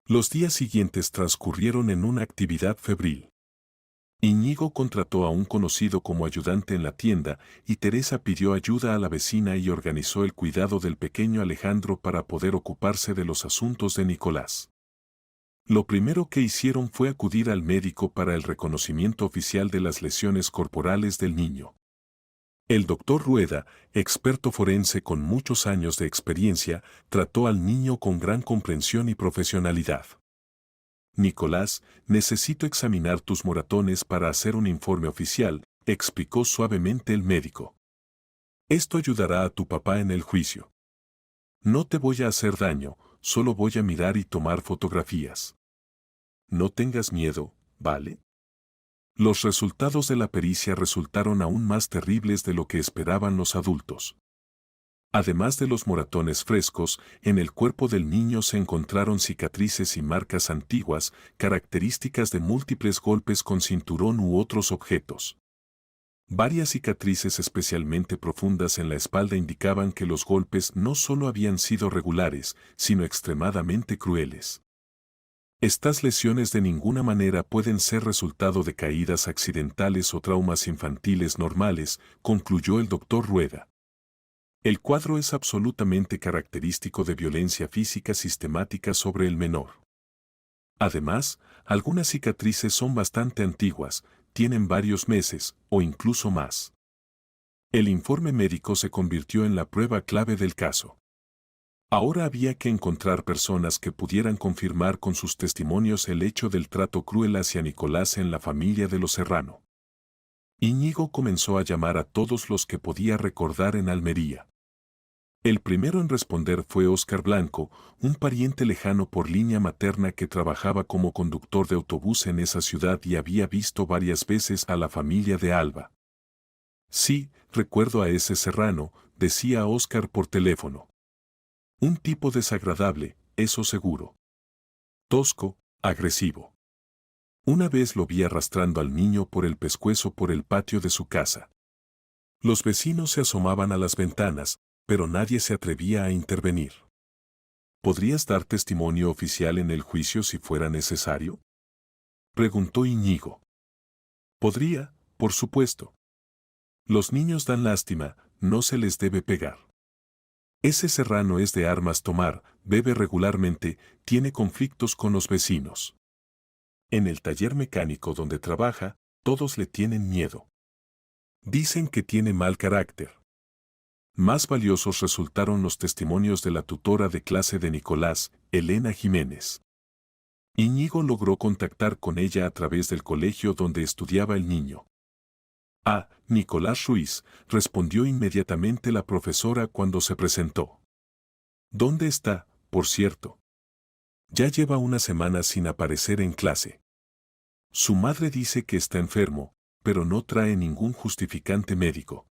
Los días siguientes transcurrieron en una actividad febril. Íñigo contrató a un conocido como ayudante en la tienda y Teresa pidió ayuda a la vecina y organizó el cuidado del pequeño Alejandro para poder ocuparse de los asuntos de Nicolás. Lo primero que hicieron fue acudir al médico para el reconocimiento oficial de las lesiones corporales del niño. El doctor Rueda, experto forense con muchos años de experiencia, trató al niño con gran comprensión y profesionalidad. Nicolás, necesito examinar tus moratones para hacer un informe oficial, explicó suavemente el médico. Esto ayudará a tu papá en el juicio. No te voy a hacer daño, solo voy a mirar y tomar fotografías. No tengas miedo, ¿vale? Los resultados de la pericia resultaron aún más terribles de lo que esperaban los adultos. Además de los moratones frescos, en el cuerpo del niño se encontraron cicatrices y marcas antiguas, características de múltiples golpes con cinturón u otros objetos. Varias cicatrices especialmente profundas en la espalda indicaban que los golpes no solo habían sido regulares, sino extremadamente crueles. Estas lesiones de ninguna manera pueden ser resultado de caídas accidentales o traumas infantiles normales, concluyó el doctor Rueda. El cuadro es absolutamente característico de violencia física sistemática sobre el menor. Además, algunas cicatrices son bastante antiguas, tienen varios meses o incluso más. El informe médico se convirtió en la prueba clave del caso. Ahora había que encontrar personas que pudieran confirmar con sus testimonios el hecho del trato cruel hacia Nicolás en la familia de los Serrano. Íñigo comenzó a llamar a todos los que podía recordar en Almería. El primero en responder fue Óscar Blanco, un pariente lejano por línea materna que trabajaba como conductor de autobús en esa ciudad y había visto varias veces a la familia de Alba. Sí, recuerdo a ese Serrano, decía Óscar por teléfono. Un tipo desagradable, eso seguro. Tosco, agresivo. Una vez lo vi arrastrando al niño por el pescuezo por el patio de su casa. Los vecinos se asomaban a las ventanas, pero nadie se atrevía a intervenir. ¿Podrías dar testimonio oficial en el juicio si fuera necesario? Preguntó Íñigo. Podría, por supuesto. Los niños dan lástima, no se les debe pegar. Ese Serrano es de armas tomar, bebe regularmente, tiene conflictos con los vecinos. En el taller mecánico donde trabaja, todos le tienen miedo. Dicen que tiene mal carácter. Más valiosos resultaron los testimonios de la tutora de clase de Nicolás, Elena Jiménez. Íñigo logró contactar con ella a través del colegio donde estudiaba el niño. Ah, Nicolás Ruiz, respondió inmediatamente la profesora cuando se presentó. ¿Dónde está, por cierto? Ya lleva una semana sin aparecer en clase. Su madre dice que está enfermo, pero no trae ningún justificante médico.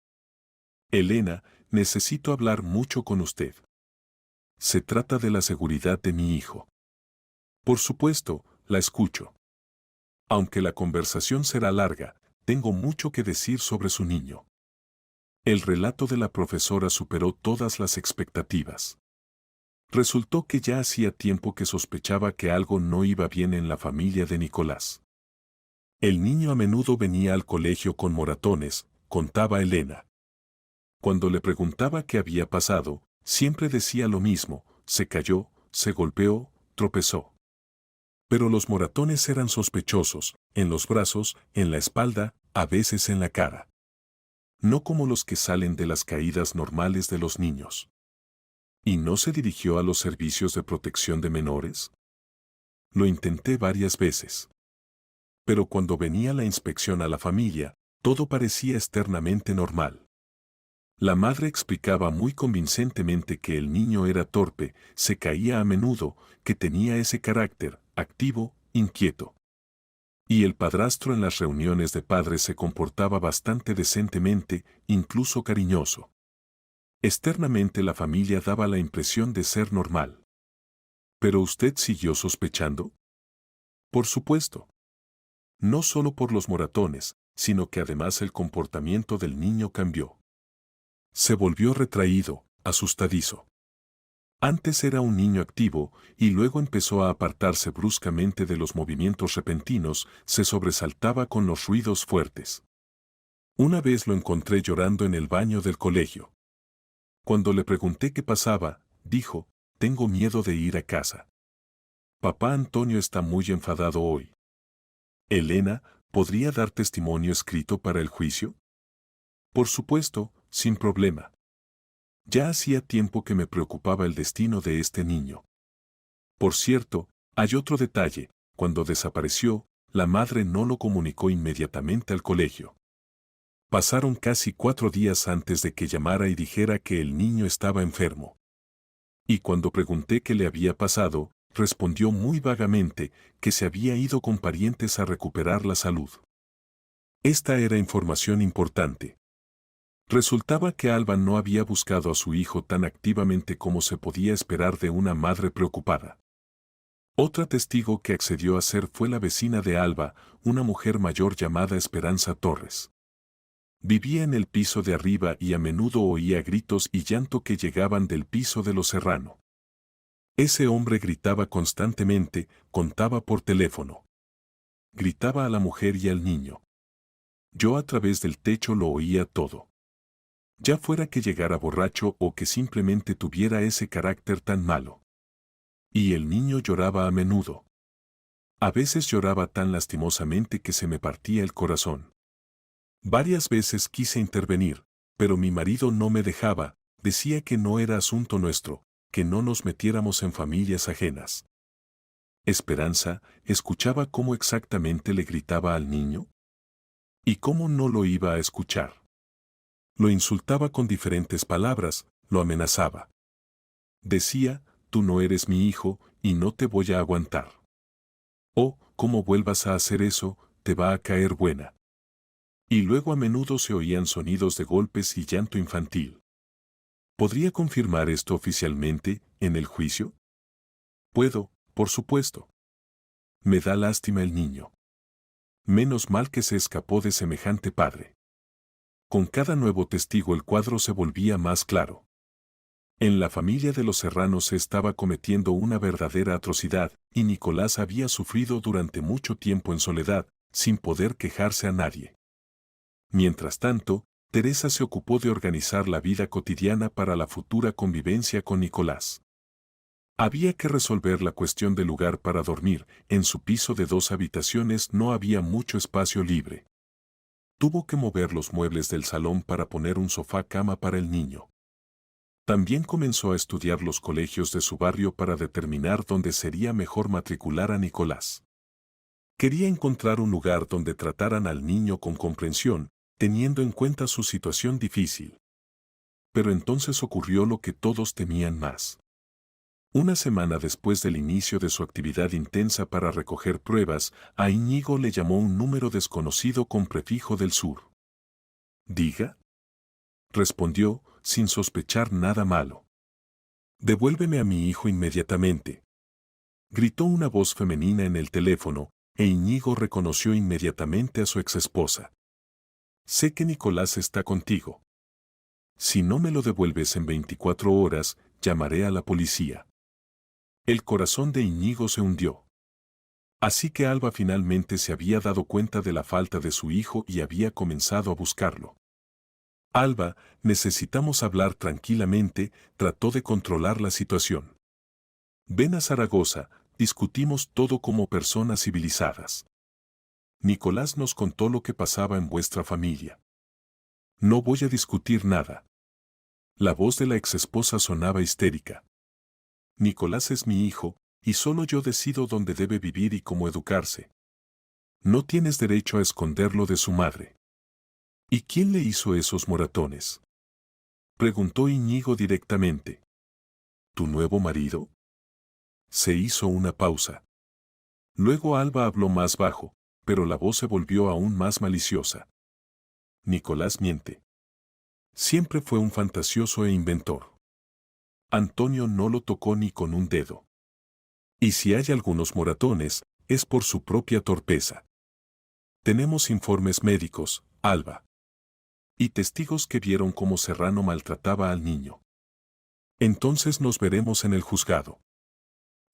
Elena, necesito hablar mucho con usted. Se trata de la seguridad de mi hijo. Por supuesto, la escucho. Aunque la conversación será larga, tengo mucho que decir sobre su niño. El relato de la profesora superó todas las expectativas. Resultó que ya hacía tiempo que sospechaba que algo no iba bien en la familia de Nicolás. El niño a menudo venía al colegio con moratones, contaba Elena. Cuando le preguntaba qué había pasado, siempre decía lo mismo: se cayó, se golpeó, tropezó. Pero los moratones eran sospechosos, en los brazos, en la espalda, a veces en la cara. No como los que salen de las caídas normales de los niños. ¿Y no se dirigió a los servicios de protección de menores? Lo intenté varias veces. Pero cuando venía la inspección a la familia, todo parecía externamente normal. La madre explicaba muy convincentemente que el niño era torpe, se caía a menudo, que tenía ese carácter, activo, inquieto. Y el padrastro en las reuniones de padres se comportaba bastante decentemente, incluso cariñoso. Externamente la familia daba la impresión de ser normal. ¿Pero usted siguió sospechando? Por supuesto. No solo por los moratones, sino que además el comportamiento del niño cambió. Se volvió retraído, asustadizo. Antes era un niño activo, y luego empezó a apartarse bruscamente de los movimientos repentinos, se sobresaltaba con los ruidos fuertes. Una vez lo encontré llorando en el baño del colegio. Cuando le pregunté qué pasaba, dijo: tengo miedo de ir a casa. Papá Antonio está muy enfadado hoy. Elena, ¿podría dar testimonio escrito para el juicio? Por supuesto, sin problema. Ya hacía tiempo que me preocupaba el destino de este niño. Por cierto, hay otro detalle: cuando desapareció, la madre no lo comunicó inmediatamente al colegio. Pasaron casi 4 días antes de que llamara y dijera que el niño estaba enfermo. Y cuando pregunté qué le había pasado, respondió muy vagamente que se había ido con parientes a recuperar la salud. Esta era información importante. Resultaba que Alba no había buscado a su hijo tan activamente como se podía esperar de una madre preocupada. Otra testigo que accedió a ser fue la vecina de Alba, una mujer mayor llamada Esperanza Torres. Vivía en el piso de arriba y a menudo oía gritos y llanto que llegaban del piso de los Serrano. Ese hombre gritaba constantemente, contaba por teléfono. Gritaba a la mujer y al niño. Yo a través del techo lo oía todo. Ya fuera que llegara borracho o que simplemente tuviera ese carácter tan malo. Y el niño lloraba a menudo. A veces lloraba tan lastimosamente que se me partía el corazón. Varias veces quise intervenir, pero mi marido no me dejaba, decía que no era asunto nuestro, que no nos metiéramos en familias ajenas. Esperanza, ¿escuchaba cómo exactamente le gritaba al niño? ¿Y cómo no lo iba a escuchar? Lo insultaba con diferentes palabras, lo amenazaba. Decía: tú no eres mi hijo, y no te voy a aguantar. O, como vuelvas a hacer eso, te va a caer buena. Y luego a menudo se oían sonidos de golpes y llanto infantil. ¿Podría confirmar esto oficialmente, en el juicio? Puedo, por supuesto. Me da lástima el niño. Menos mal que se escapó de semejante padre. Con cada nuevo testigo el cuadro se volvía más claro. En la familia de los Serrano se estaba cometiendo una verdadera atrocidad, y Nicolás había sufrido durante mucho tiempo en soledad, sin poder quejarse a nadie. Mientras tanto, Teresa se ocupó de organizar la vida cotidiana para la futura convivencia con Nicolás. Había que resolver la cuestión del lugar para dormir. En su piso de 2 habitaciones no había mucho espacio libre. Tuvo que mover los muebles del salón para poner un sofá-cama para el niño. También comenzó a estudiar los colegios de su barrio para determinar dónde sería mejor matricular a Nicolás. Quería encontrar un lugar donde trataran al niño con comprensión, teniendo en cuenta su situación difícil. Pero entonces ocurrió lo que todos temían más. Una semana después del inicio de su actividad intensa para recoger pruebas, a Íñigo le llamó un número desconocido con prefijo del sur. «Diga», respondió, sin sospechar nada malo. «Devuélveme a mi hijo inmediatamente», gritó una voz femenina en el teléfono, e Íñigo reconoció inmediatamente a su exesposa. «Sé que Nicolás está contigo. Si no me lo devuelves en 24 horas, llamaré a la policía». El corazón de Íñigo se hundió. Así que Alba finalmente se había dado cuenta de la falta de su hijo y había comenzado a buscarlo. «Alba, necesitamos hablar tranquilamente», trató de controlar la situación. «Ven a Zaragoza, discutimos todo como personas civilizadas. Nicolás nos contó lo que pasaba en vuestra familia. No voy a discutir nada». La voz de la exesposa sonaba histérica. «Nicolás es mi hijo, y solo yo decido dónde debe vivir y cómo educarse. No tienes derecho a esconderlo de su madre». «¿Y quién le hizo esos moratones?», preguntó Íñigo directamente. «¿Tu nuevo marido?». Se hizo una pausa. Luego Alba habló más bajo, pero la voz se volvió aún más maliciosa. «Nicolás miente. Siempre fue un fantasioso e inventor. Antonio no lo tocó ni con un dedo. Y si hay algunos moratones, es por su propia torpeza. Tenemos informes médicos, Alba. Y testigos que vieron cómo Serrano maltrataba al niño. Entonces nos veremos en el juzgado».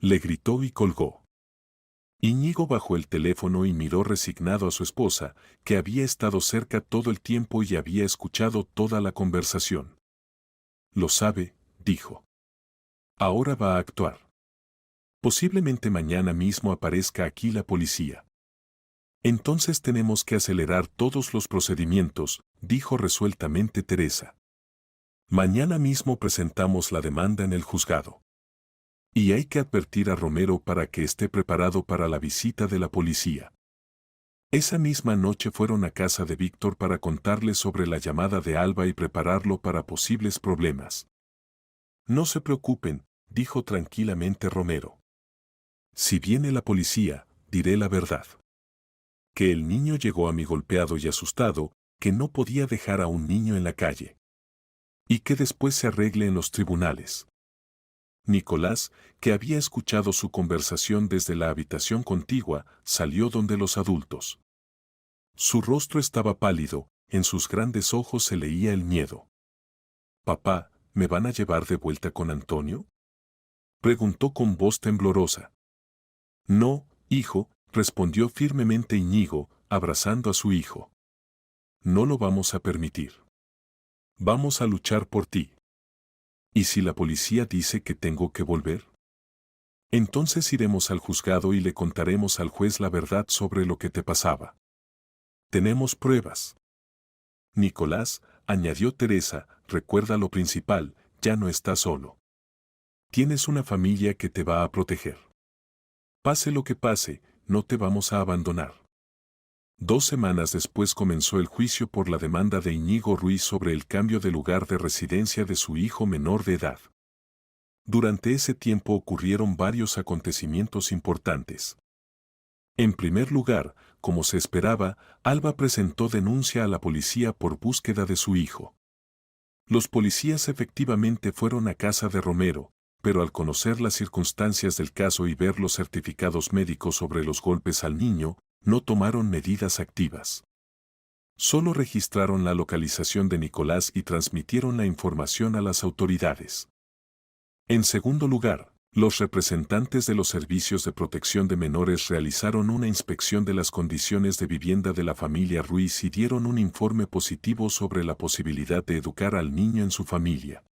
Le gritó y colgó. Íñigo bajó el teléfono y miró resignado a su esposa, que había estado cerca todo el tiempo y había escuchado toda la conversación. «Lo sabe», dijo. «Ahora va a actuar. Posiblemente mañana mismo aparezca aquí la policía. Entonces tenemos que acelerar todos los procedimientos», dijo resueltamente Teresa. «Mañana mismo presentamos la demanda en el juzgado. Y hay que advertir a Romero para que esté preparado para la visita de la policía». Esa misma noche fueron a casa de Víctor para contarle sobre la llamada de Alba y prepararlo para posibles problemas. «No se preocupen», dijo tranquilamente Romero. «Si viene la policía, diré la verdad. Que el niño llegó a mí golpeado y asustado, que no podía dejar a un niño en la calle. Y que después se arregle en los tribunales». Nicolás, que había escuchado su conversación desde la habitación contigua, salió donde los adultos. Su rostro estaba pálido, en sus grandes ojos se leía el miedo. «Papá, ¿me van a llevar de vuelta con Antonio?», preguntó con voz temblorosa. «No, hijo», respondió firmemente Íñigo, abrazando a su hijo. «No lo vamos a permitir. Vamos a luchar por ti. ¿Y si la policía dice que tengo que volver? Entonces iremos al juzgado y le contaremos al juez la verdad sobre lo que te pasaba. Tenemos pruebas». «Nicolás», añadió Teresa, «recuerda lo principal, ya no estás solo. Tienes una familia que te va a proteger. Pase lo que pase, no te vamos a abandonar». 2 semanas después comenzó el juicio por la demanda de Íñigo Ruiz sobre el cambio de lugar de residencia de su hijo menor de edad. Durante ese tiempo ocurrieron varios acontecimientos importantes. En primer lugar, como se esperaba, Alba presentó denuncia a la policía por búsqueda de su hijo. Los policías efectivamente fueron a casa de Romero, pero al conocer las circunstancias del caso y ver los certificados médicos sobre los golpes al niño, no tomaron medidas activas. Solo registraron la localización de Nicolás y transmitieron la información a las autoridades. En segundo lugar, Los representantes de los servicios de protección de menores realizaron una inspección de las condiciones de vivienda de la familia Ruiz y dieron un informe positivo sobre la posibilidad de educar al niño en su familia.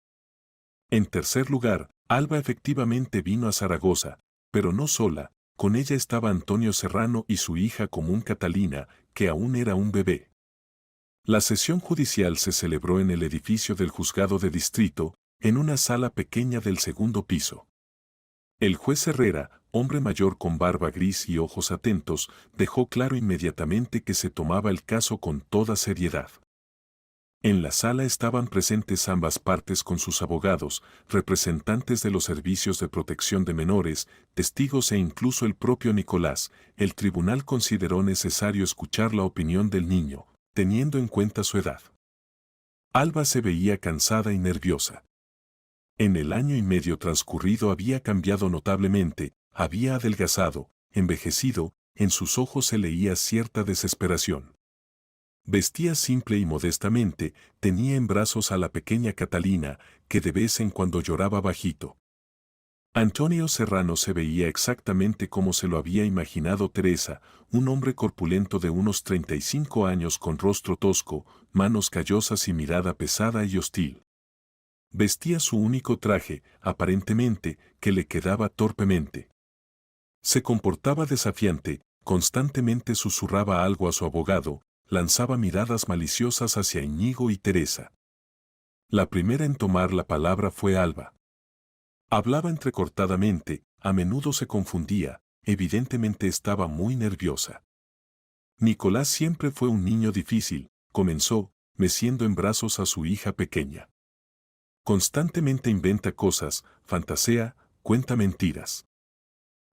En tercer lugar, Alba efectivamente vino a Zaragoza, pero no sola, con ella estaba Antonio Serrano y su hija común Catalina, que aún era un bebé. La sesión judicial se celebró en el edificio del juzgado de distrito, en una sala pequeña del segundo piso. El juez Herrera, hombre mayor con barba gris y ojos atentos, dejó claro inmediatamente que se tomaba el caso con toda seriedad. En la sala estaban presentes ambas partes con sus abogados, representantes de los servicios de protección de menores, testigos e incluso el propio Nicolás. El tribunal consideró necesario escuchar la opinión del niño, teniendo en cuenta su edad. Alba se veía cansada y nerviosa. En el año y medio transcurrido había cambiado notablemente, había adelgazado, envejecido, en sus ojos se leía cierta desesperación. Vestía simple y modestamente, tenía en brazos a la pequeña Catalina, que de vez en cuando lloraba bajito. Antonio Serrano se veía exactamente como se lo había imaginado Teresa, un hombre corpulento de unos 35 años con rostro tosco, manos callosas y mirada pesada y hostil. Vestía su único traje, aparentemente, que le quedaba torpemente. Se comportaba desafiante, constantemente susurraba algo a su abogado, lanzaba miradas maliciosas hacia Íñigo y Teresa. La primera en tomar la palabra fue Alba. Hablaba entrecortadamente, a menudo se confundía, evidentemente estaba muy nerviosa. Nicolás siempre fue un niño difícil, comenzó, meciendo en brazos a su hija pequeña. Constantemente inventa cosas, fantasea, cuenta mentiras.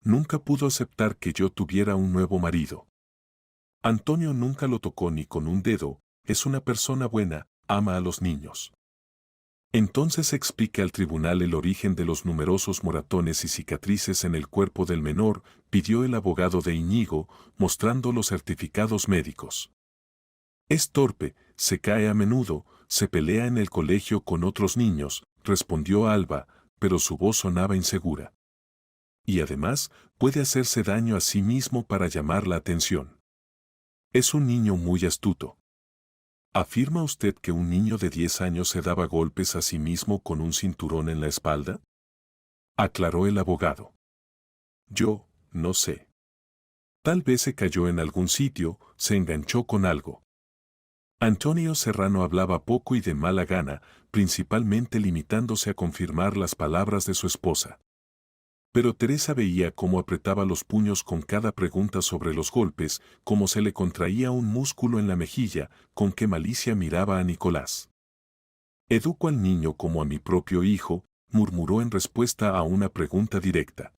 Nunca pudo aceptar que yo tuviera un nuevo marido. Antonio nunca lo tocó ni con un dedo, es una persona buena, ama a los niños. Entonces explique al tribunal el origen de los numerosos moratones y cicatrices en el cuerpo del menor, pidió el abogado de Íñigo, mostrando los certificados médicos. Es torpe, se cae a menudo, se pelea en el colegio con otros niños, respondió Alba, pero su voz sonaba insegura. Y además, puede hacerse daño a sí mismo para llamar la atención. Es un niño muy astuto. ¿Afirma usted que un niño de 10 años se daba golpes a sí mismo con un cinturón en la espalda? Aclaró el abogado. Yo, no sé. Tal vez se cayó en algún sitio, se enganchó con algo. Antonio Serrano hablaba poco y de mala gana, principalmente limitándose a confirmar las palabras de su esposa. Pero Teresa veía cómo apretaba los puños con cada pregunta sobre los golpes, cómo se le contraía un músculo en la mejilla, con qué malicia miraba a Nicolás. Educo al niño como a mi propio hijo, murmuró en respuesta a una pregunta directa.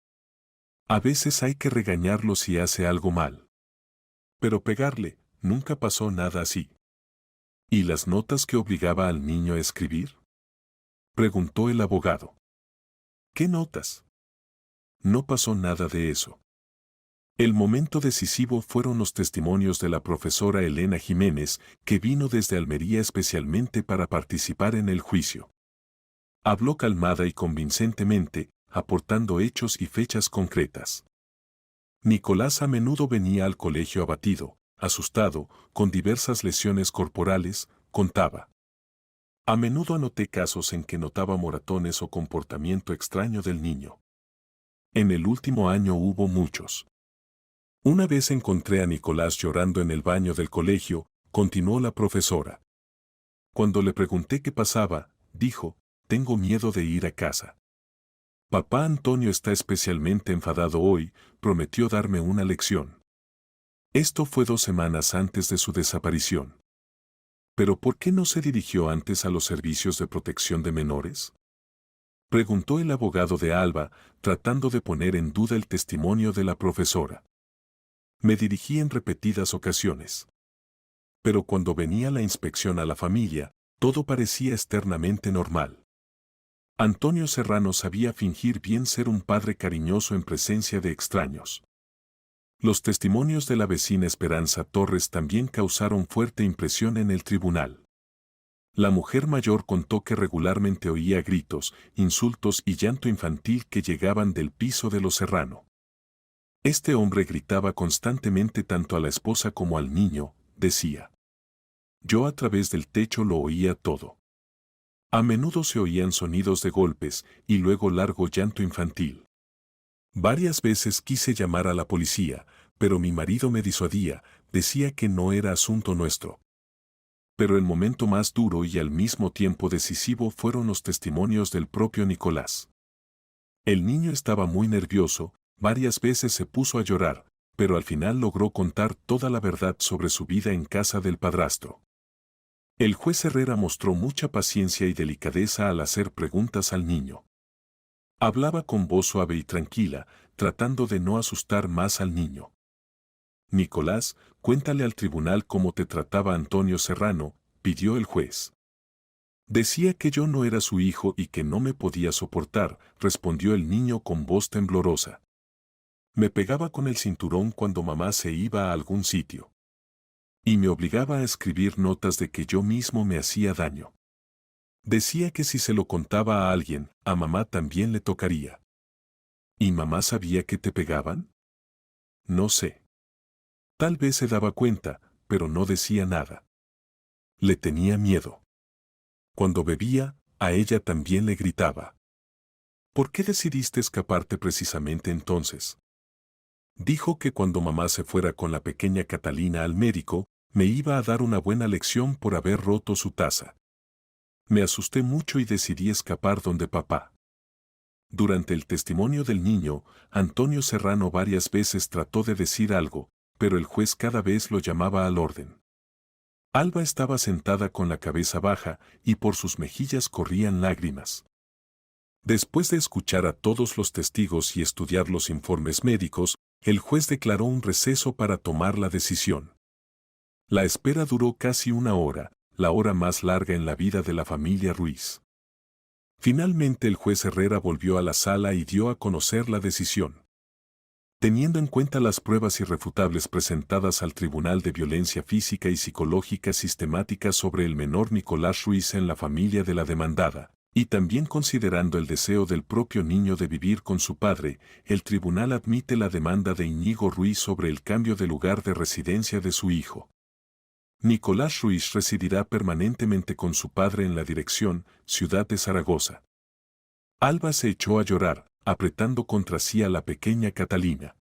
A veces hay que regañarlo si hace algo mal. Pero pegarle, nunca pasó nada así. ¿Y las notas que obligaba al niño a escribir? Preguntó el abogado. ¿Qué notas? No pasó nada de eso. El momento decisivo fueron los testimonios de la profesora Elena Jiménez, que vino desde Almería especialmente para participar en el juicio. Habló calmada y convincentemente, aportando hechos y fechas concretas. Nicolás a menudo venía al colegio abatido, asustado, con diversas lesiones corporales, contaba. A menudo anoté casos en que notaba moratones o comportamiento extraño del niño. En el último año hubo muchos. Una vez encontré a Nicolás llorando en el baño del colegio, continuó la profesora. Cuando le pregunté qué pasaba, dijo, tengo miedo de ir a casa. Papá Antonio está especialmente enfadado hoy, prometió darme una lección. Esto fue 2 semanas antes de su desaparición. ¿Pero por qué no se dirigió antes a los servicios de protección de menores? Preguntó el abogado de Alba, tratando de poner en duda el testimonio de la profesora. Me dirigí en repetidas ocasiones. Pero cuando venía la inspección a la familia, todo parecía externamente normal. Antonio Serrano sabía fingir bien ser un padre cariñoso en presencia de extraños. Los testimonios de la vecina Esperanza Torres también causaron fuerte impresión en el tribunal. La mujer mayor contó que regularmente oía gritos, insultos y llanto infantil que llegaban del piso de los Serrano. Este hombre gritaba constantemente tanto a la esposa como al niño, decía. Yo a través del techo lo oía todo. A menudo se oían sonidos de golpes y luego largo llanto infantil. Varias veces quise llamar a la policía, pero mi marido me disuadía, decía que no era asunto nuestro. Pero el momento más duro y al mismo tiempo decisivo fueron los testimonios del propio Nicolás. El niño estaba muy nervioso, varias veces se puso a llorar, pero al final logró contar toda la verdad sobre su vida en casa del padrastro. El juez Herrera mostró mucha paciencia y delicadeza al hacer preguntas al niño. Hablaba con voz suave y tranquila, tratando de no asustar más al niño. Nicolás, cuéntale al tribunal cómo te trataba Antonio Serrano, pidió el juez. Decía que yo no era su hijo y que no me podía soportar, respondió el niño con voz temblorosa. Me pegaba con el cinturón cuando mamá se iba a algún sitio. Y me obligaba a escribir notas de que yo mismo me hacía daño. Decía que si se lo contaba a alguien, a mamá también le tocaría. ¿Y mamá sabía que te pegaban? No sé. Tal vez se daba cuenta, pero no decía nada. Le tenía miedo. Cuando bebía, a ella también le gritaba. ¿Por qué decidiste escaparte precisamente entonces? Dijo que cuando mamá se fuera con la pequeña Catalina al médico, me iba a dar una buena lección por haber roto su taza. Me asusté mucho y decidí escapar donde papá. Durante el testimonio del niño, Antonio Serrano varias veces trató de decir algo, pero el juez cada vez lo llamaba al orden. Alba estaba sentada con la cabeza baja y por sus mejillas corrían lágrimas. Después de escuchar a todos los testigos y estudiar los informes médicos, el juez declaró un receso para tomar la decisión. La espera duró casi una hora, la hora más larga en la vida de la familia Ruiz. Finalmente el juez Herrera volvió a la sala y dio a conocer la decisión. Teniendo en cuenta las pruebas irrefutables presentadas al Tribunal de Violencia Física y Psicológica Sistemática sobre el menor Nicolás Ruiz en la familia de la demandada, y también considerando el deseo del propio niño de vivir con su padre, el tribunal admite la demanda de Íñigo Ruiz sobre el cambio de lugar de residencia de su hijo. Nicolás Ruiz residirá permanentemente con su padre en la dirección, ciudad de Zaragoza. Alba se echó a llorar, apretando contra sí a la pequeña Catalina.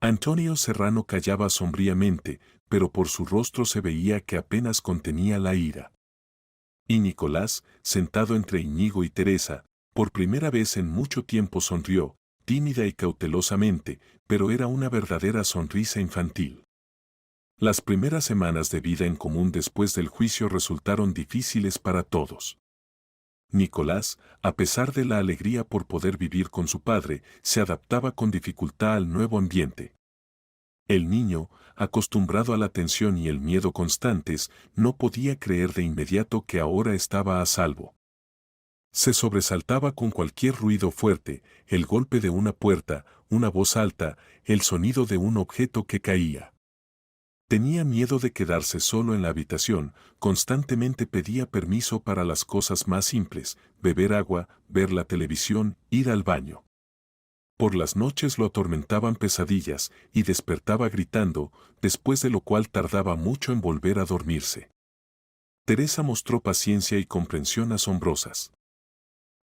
Antonio Serrano callaba sombríamente, pero por su rostro se veía que apenas contenía la ira. Y Nicolás, sentado entre Íñigo y Teresa, por primera vez en mucho tiempo sonrió, tímida y cautelosamente, pero era una verdadera sonrisa infantil. Las primeras semanas de vida en común después del juicio resultaron difíciles para todos. Nicolás, a pesar de la alegría por poder vivir con su padre, se adaptaba con dificultad al nuevo ambiente. El niño, acostumbrado a la tensión y el miedo constantes, no podía creer de inmediato que ahora estaba a salvo. Se sobresaltaba con cualquier ruido fuerte, el golpe de una puerta, una voz alta, el sonido de un objeto que caía. Tenía miedo de quedarse solo en la habitación, constantemente pedía permiso para las cosas más simples, beber agua, ver la televisión, ir al baño. Por las noches lo atormentaban pesadillas y despertaba gritando, después de lo cual tardaba mucho en volver a dormirse. Teresa mostró paciencia y comprensión asombrosas.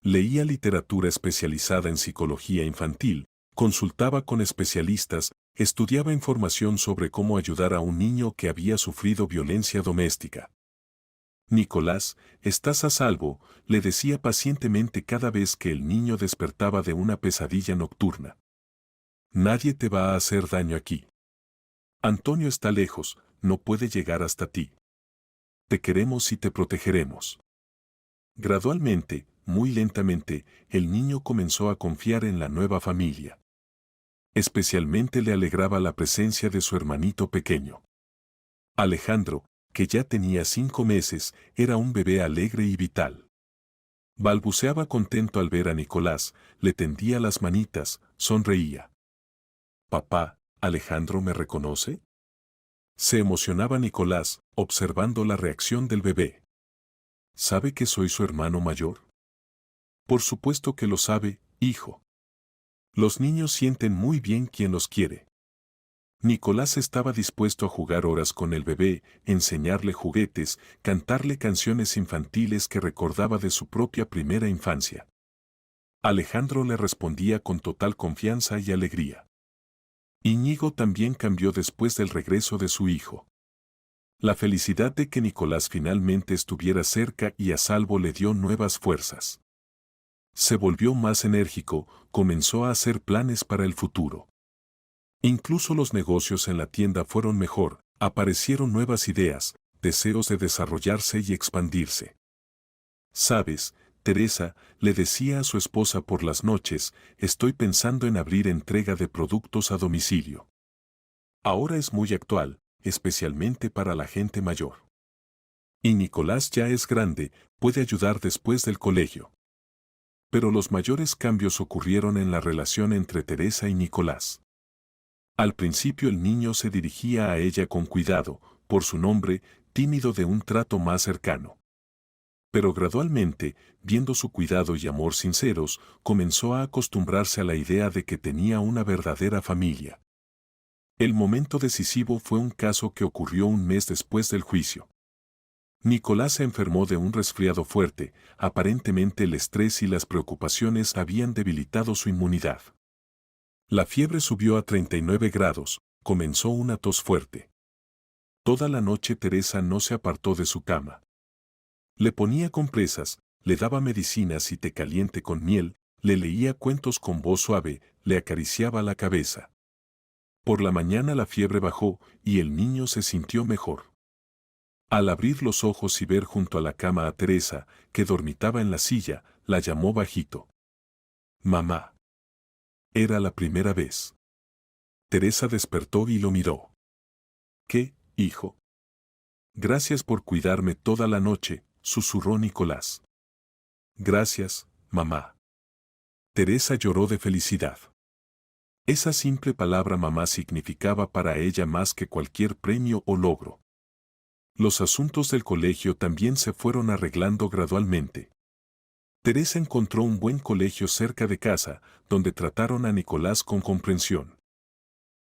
Leía literatura especializada en psicología infantil, consultaba con especialistas, estudiaba información sobre cómo ayudar a un niño que había sufrido violencia doméstica. Nicolás, estás a salvo, le decía pacientemente cada vez que el niño despertaba de una pesadilla nocturna. Nadie te va a hacer daño aquí. Antonio está lejos, no puede llegar hasta ti. Te queremos y te protegeremos. Gradualmente, muy lentamente, el niño comenzó a confiar en la nueva familia. Especialmente le alegraba la presencia de su hermanito pequeño. Alejandro, que ya tenía 5 meses, era un bebé alegre y vital. Balbuceaba contento al ver a Nicolás, le tendía las manitas, sonreía. «Papá, ¿Alejandro me reconoce?». Se emocionaba Nicolás, observando la reacción del bebé. ¿Sabe que soy su hermano mayor? Por supuesto que lo sabe, hijo. Los niños sienten muy bien quien los quiere. Nicolás estaba dispuesto a jugar horas con el bebé, enseñarle juguetes, cantarle canciones infantiles que recordaba de su propia primera infancia. Alejandro le respondía con total confianza y alegría. Íñigo también cambió después del regreso de su hijo. La felicidad de que Nicolás finalmente estuviera cerca y a salvo le dio nuevas fuerzas. Se volvió más enérgico, comenzó a hacer planes para el futuro. Incluso los negocios en la tienda fueron mejor, aparecieron nuevas ideas, deseos de desarrollarse y expandirse. ¿Sabes, Teresa?, le decía a su esposa por las noches, estoy pensando en abrir entrega de productos a domicilio. Ahora es muy actual, especialmente para la gente mayor. Y Nicolás ya es grande, puede ayudar después del colegio. Pero los mayores cambios ocurrieron en la relación entre Teresa y Nicolás. Al principio el niño se dirigía a ella con cuidado, por su nombre, tímido de un trato más cercano. Pero gradualmente, viendo su cuidado y amor sinceros, comenzó a acostumbrarse a la idea de que tenía una verdadera familia. El momento decisivo fue un caso que ocurrió un mes después del juicio. Nicolás se enfermó de un resfriado fuerte, aparentemente el estrés y las preocupaciones habían debilitado su inmunidad. La fiebre subió a 39 grados, comenzó una tos fuerte. Toda la noche Teresa no se apartó de su cama. Le ponía compresas, le daba medicinas y té caliente con miel, le leía cuentos con voz suave, le acariciaba la cabeza. Por la mañana la fiebre bajó y el niño se sintió mejor. Al abrir los ojos y ver junto a la cama a Teresa, que dormitaba en la silla, la llamó bajito. Mamá. Era la primera vez. Teresa despertó y lo miró. ¿Qué, hijo? Gracias por cuidarme toda la noche, susurró Nicolás. Gracias, mamá. Teresa lloró de felicidad. Esa simple palabra mamá significaba para ella más que cualquier premio o logro. Los asuntos del colegio también se fueron arreglando gradualmente. Teresa encontró un buen colegio cerca de casa, donde trataron a Nicolás con comprensión.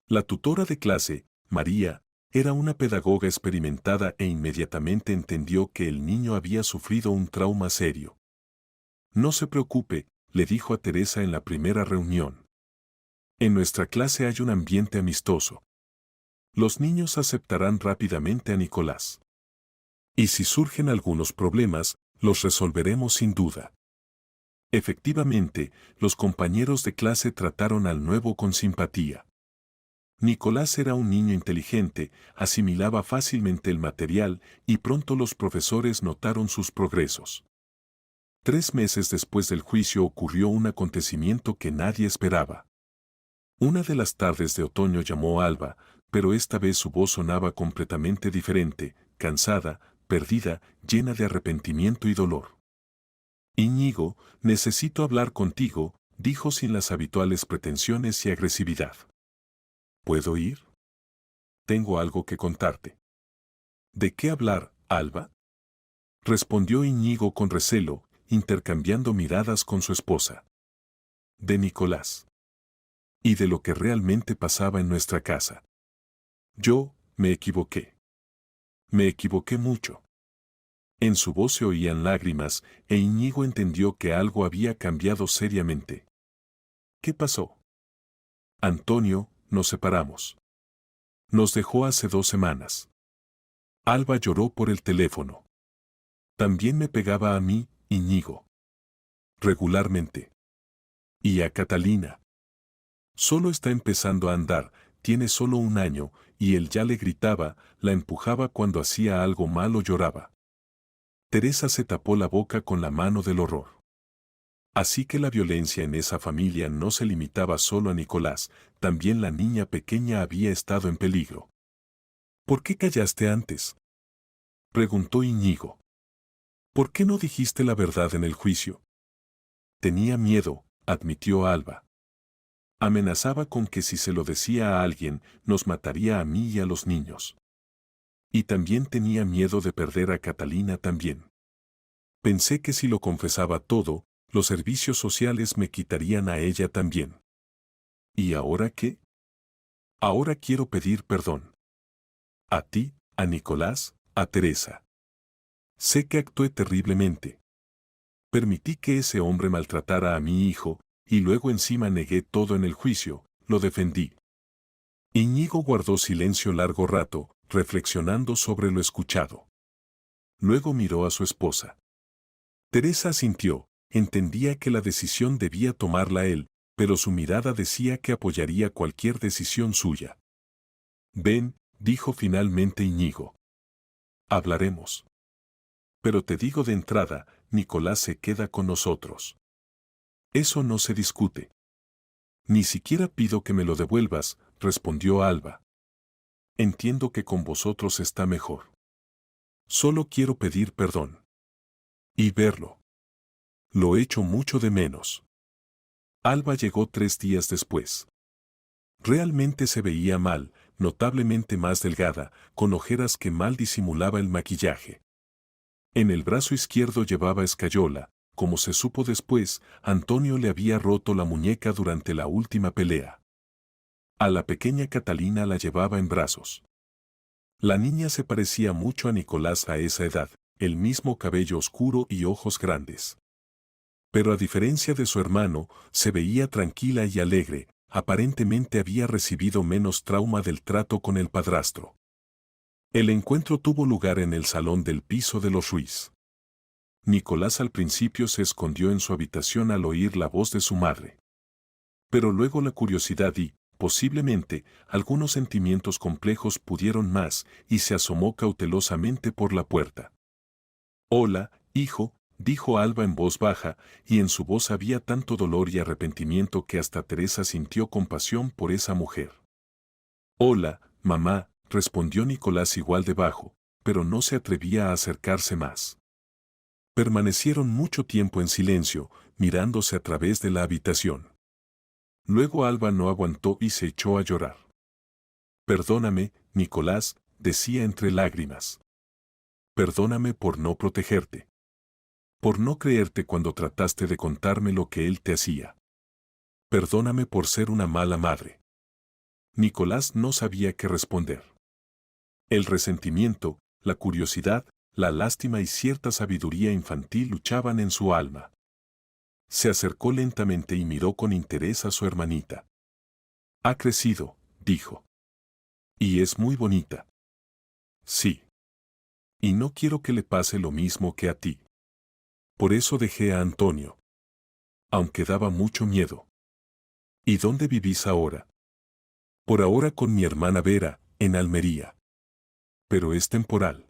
La tutora de clase, María, era una pedagoga experimentada e inmediatamente entendió que el niño había sufrido un trauma serio. No se preocupe, le dijo a Teresa en la primera reunión. En nuestra clase hay un ambiente amistoso. Los niños aceptarán rápidamente a Nicolás. Y si surgen algunos problemas, los resolveremos sin duda. Efectivamente, los compañeros de clase trataron al nuevo con simpatía. Nicolás era un niño inteligente, asimilaba fácilmente el material y pronto los profesores notaron sus progresos. 3 meses después del juicio ocurrió un acontecimiento que nadie esperaba. Una de las tardes de otoño llamó a Alba, pero esta vez su voz sonaba completamente diferente, cansada, perdida, llena de arrepentimiento y dolor. Íñigo, necesito hablar contigo, dijo sin las habituales pretensiones y agresividad. ¿Puedo ir? Tengo algo que contarte. ¿De qué hablar, Alba? Respondió Íñigo con recelo, intercambiando miradas con su esposa. De Nicolás. Y de lo que realmente pasaba en nuestra casa. Yo, me equivoqué. Me equivoqué mucho. En su voz se oían lágrimas, e Íñigo entendió que algo había cambiado seriamente. ¿Qué pasó? Antonio, nos separamos. Nos dejó hace 2 semanas. Alba lloró por el teléfono. También me pegaba a mí, Íñigo. Regularmente. Y a Catalina. Solo está empezando a andar, tiene solo 1 año, y él ya le gritaba, la empujaba cuando hacía algo mal o lloraba. Teresa se tapó la boca con la mano del horror. Así que la violencia en esa familia no se limitaba solo a Nicolás, también la niña pequeña había estado en peligro. ¿Por qué callaste antes? Preguntó Íñigo. ¿Por qué no dijiste la verdad en el juicio? Tenía miedo, admitió Alba. Amenazaba con que si se lo decía a alguien, nos mataría a mí y a los niños. Y también tenía miedo de perder a Catalina también. Pensé que si lo confesaba todo, los servicios sociales me quitarían a ella también. ¿Y ahora qué? Ahora quiero pedir perdón. A ti, a Nicolás, a Teresa. Sé que actué terriblemente. Permití que ese hombre maltratara a mi hijo, y luego encima negué todo en el juicio, lo defendí. Íñigo guardó silencio largo rato, reflexionando sobre lo escuchado. Luego miró a su esposa. Teresa asintió, entendía que la decisión debía tomarla él, pero su mirada decía que apoyaría cualquier decisión suya. Ven, dijo finalmente Íñigo. Hablaremos. Pero te digo de entrada, Nicolás se queda con nosotros. Eso no se discute. Ni siquiera pido que me lo devuelvas, respondió Alba. Entiendo que con vosotros está mejor. Solo quiero pedir perdón. Y verlo. Lo echo mucho de menos. Alba llegó 3 días después. Realmente se veía mal, notablemente más delgada, con ojeras que mal disimulaba el maquillaje. En el brazo izquierdo llevaba escayola. Como se supo después, Antonio le había roto la muñeca durante la última pelea. A la pequeña Catalina la llevaba en brazos. La niña se parecía mucho a Nicolás a esa edad, el mismo cabello oscuro y ojos grandes. Pero a diferencia de su hermano, se veía tranquila y alegre, aparentemente había recibido menos trauma del trato con el padrastro. El encuentro tuvo lugar en el salón del piso de los Ruiz. Nicolás al principio se escondió en su habitación al oír la voz de su madre. Pero luego la curiosidad y, posiblemente, algunos sentimientos complejos pudieron más y se asomó cautelosamente por la puerta. «Hola, hijo», dijo Alba en voz baja, y en su voz había tanto dolor y arrepentimiento que hasta Teresa sintió compasión por esa mujer. «Hola, mamá», respondió Nicolás igual de bajo, pero no se atrevía a acercarse más. Permanecieron mucho tiempo en silencio, mirándose a través de la habitación. Luego Alba no aguantó y se echó a llorar. «Perdóname, Nicolás», decía entre lágrimas. «Perdóname por no protegerte. Por no creerte cuando trataste de contarme lo que él te hacía. Perdóname por ser una mala madre». Nicolás no sabía qué responder. El resentimiento, la curiosidad, la lástima y cierta sabiduría infantil luchaban en su alma. Se acercó lentamente y miró con interés a su hermanita. «Ha crecido», dijo. «Y es muy bonita». «Sí. Y no quiero que le pase lo mismo que a ti. Por eso dejé a Antonio. Aunque daba mucho miedo». «¿Y dónde vivís ahora?» «Por ahora con mi hermana Vera, en Almería. Pero es temporal.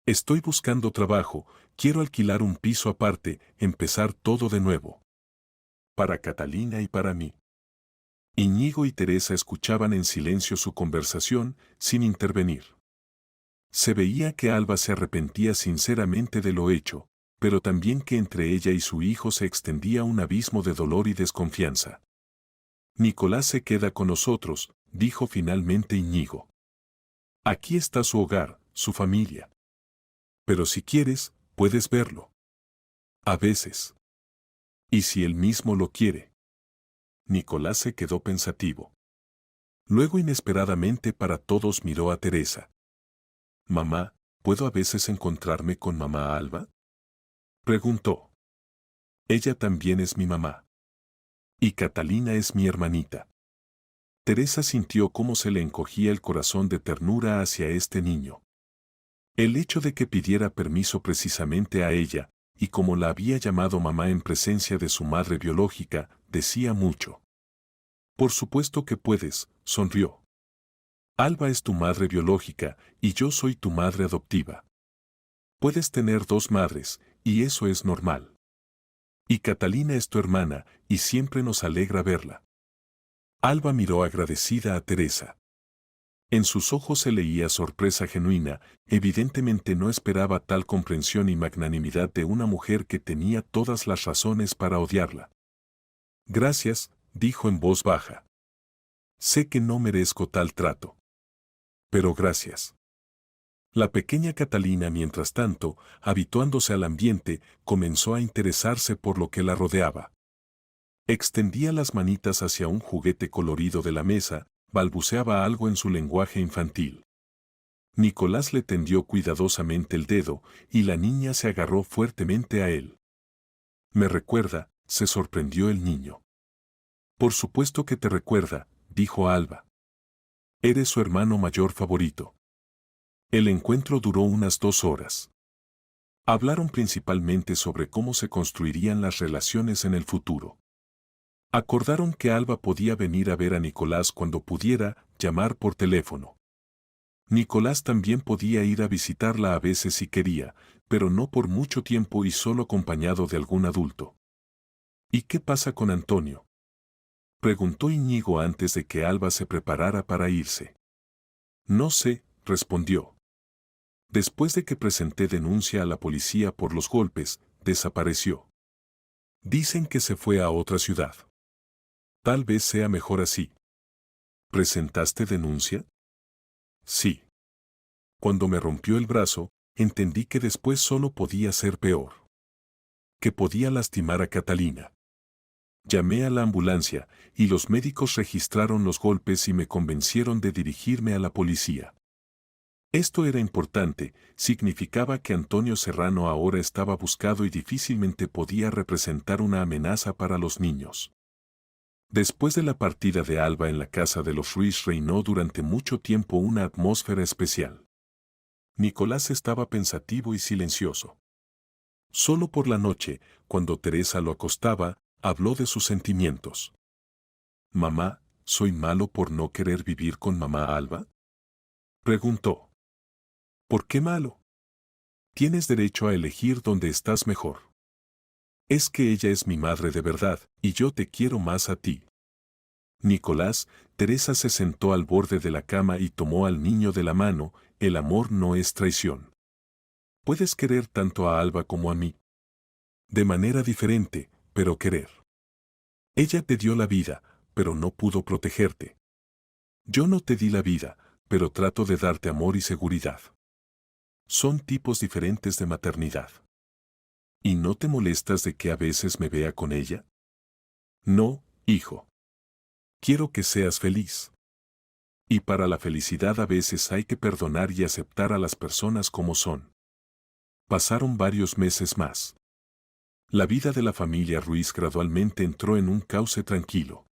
Estoy buscando trabajo, quiero alquilar un piso aparte, empezar todo de nuevo. Para Catalina y para mí». Íñigo y Teresa escuchaban en silencio su conversación, sin intervenir. Se veía que Alba se arrepentía sinceramente de lo hecho, pero también que entre ella y su hijo se extendía un abismo de dolor y desconfianza. «Nicolás se queda con nosotros», dijo finalmente Íñigo. «Aquí está su hogar, su familia. Pero si quieres, puedes verlo. A veces. ¿Y si él mismo lo quiere?» Nicolás se quedó pensativo. Luego inesperadamente para todos miró a Teresa. «Mamá, ¿puedo a veces encontrarme con mamá Alba?», preguntó. «Ella también es mi mamá. Y Catalina es mi hermanita». Teresa sintió cómo se le encogía el corazón de ternura hacia este niño. El hecho de que pidiera permiso precisamente a ella, y como la había llamado mamá en presencia de su madre biológica, decía mucho. «Por supuesto que puedes», sonrió. «Alba es tu madre biológica, y yo soy tu madre adoptiva. Puedes tener 2 madres, y eso es normal. Y Catalina es tu hermana, y siempre nos alegra verla». Alba miró agradecida a Teresa. En sus ojos se leía sorpresa genuina, evidentemente no esperaba tal comprensión y magnanimidad de una mujer que tenía todas las razones para odiarla. «Gracias», dijo en voz baja. «Sé que no merezco tal trato. Pero gracias». La pequeña Catalina, mientras tanto, habituándose al ambiente, comenzó a interesarse por lo que la rodeaba. Extendía las manitas hacia un juguete colorido de la mesa, balbuceaba algo en su lenguaje infantil. Nicolás le tendió cuidadosamente el dedo, y la niña se agarró fuertemente a él. «Me recuerda», se sorprendió el niño. «Por supuesto que te recuerda», dijo Alba. «Eres su hermano mayor favorito». El encuentro duró unas 2 horas. Hablaron principalmente sobre cómo se construirían las relaciones en el futuro. Acordaron que Alba podía venir a ver a Nicolás cuando pudiera, llamar por teléfono. Nicolás también podía ir a visitarla a veces si quería, pero no por mucho tiempo y solo acompañado de algún adulto. «¿Y qué pasa con Antonio?», preguntó Íñigo antes de que Alba se preparara para irse. «No sé», respondió. «Después de que presenté denuncia a la policía por los golpes, desapareció. Dicen que se fue a otra ciudad. Tal vez sea mejor así». «¿Presentaste denuncia?». «Sí. Cuando me rompió el brazo, entendí que después solo podía ser peor. Que podía lastimar a Catalina. Llamé a la ambulancia, y los médicos registraron los golpes y me convencieron de dirigirme a la policía. Esto era importante, significaba que Antonio Serrano ahora estaba buscado y difícilmente podía representar una amenaza para los niños». Después de la partida de Alba en la casa de los Ruiz reinó durante mucho tiempo una atmósfera especial. Nicolás estaba pensativo y silencioso. Solo por la noche, cuando Teresa lo acostaba, habló de sus sentimientos. «Mamá, ¿soy malo por no querer vivir con mamá Alba?», preguntó. «¿Por qué malo? Tienes derecho a elegir dónde estás mejor. Es que ella es mi madre de verdad, y yo te quiero más a ti». Nicolás, Teresa se sentó al borde de la cama y tomó al niño de la mano. «El amor no es traición. Puedes querer tanto a Alba como a mí. De manera diferente, pero querer. Ella te dio la vida, pero no pudo protegerte. Yo no te di la vida, pero trato de darte amor y seguridad. Son tipos diferentes de maternidad. ¿Y no te molestas de que a veces me vea con ella?». «No, hijo. Quiero que seas feliz. Y para la felicidad a veces hay que perdonar y aceptar a las personas como son». Pasaron varios meses más. La vida de la familia Ruiz gradualmente entró en un cauce tranquilo.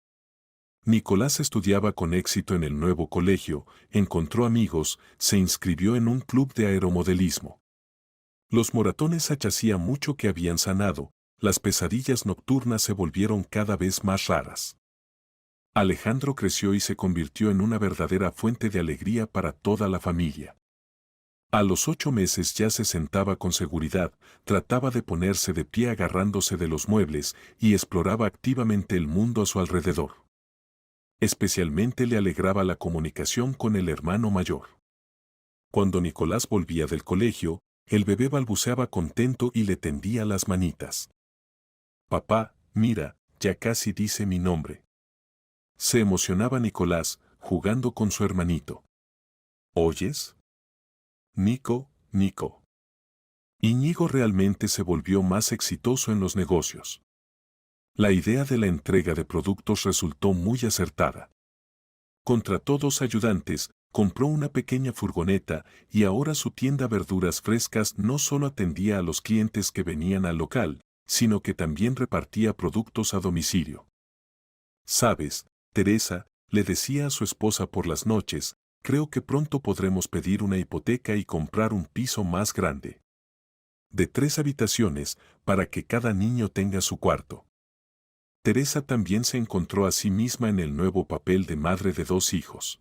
Nicolás estudiaba con éxito en el nuevo colegio, encontró amigos, se inscribió en un club de aeromodelismo. Los moratones hacía mucho que habían sanado, las pesadillas nocturnas se volvieron cada vez más raras. Alejandro creció y se convirtió en una verdadera fuente de alegría para toda la familia. A los 8 meses ya se sentaba con seguridad, trataba de ponerse de pie agarrándose de los muebles y exploraba activamente el mundo a su alrededor. Especialmente le alegraba la comunicación con el hermano mayor. Cuando Nicolás volvía del colegio, el bebé balbuceaba contento y le tendía las manitas. «Papá, mira, ya casi dice mi nombre». Se emocionaba Nicolás, jugando con su hermanito. «¿Oyes? Nico, Nico». Íñigo realmente se volvió más exitoso en los negocios. La idea de la entrega de productos resultó muy acertada. Contrató 2 ayudantes, compró una pequeña furgoneta y ahora su tienda Verduras Frescas no solo atendía a los clientes que venían al local, sino que también repartía productos a domicilio. «¿Sabes, Teresa?», le decía a su esposa por las noches, «creo que pronto podremos pedir una hipoteca y comprar un piso más grande. De 3 habitaciones, para que cada niño tenga su cuarto». Teresa también se encontró a sí misma en el nuevo papel de madre de 2 hijos.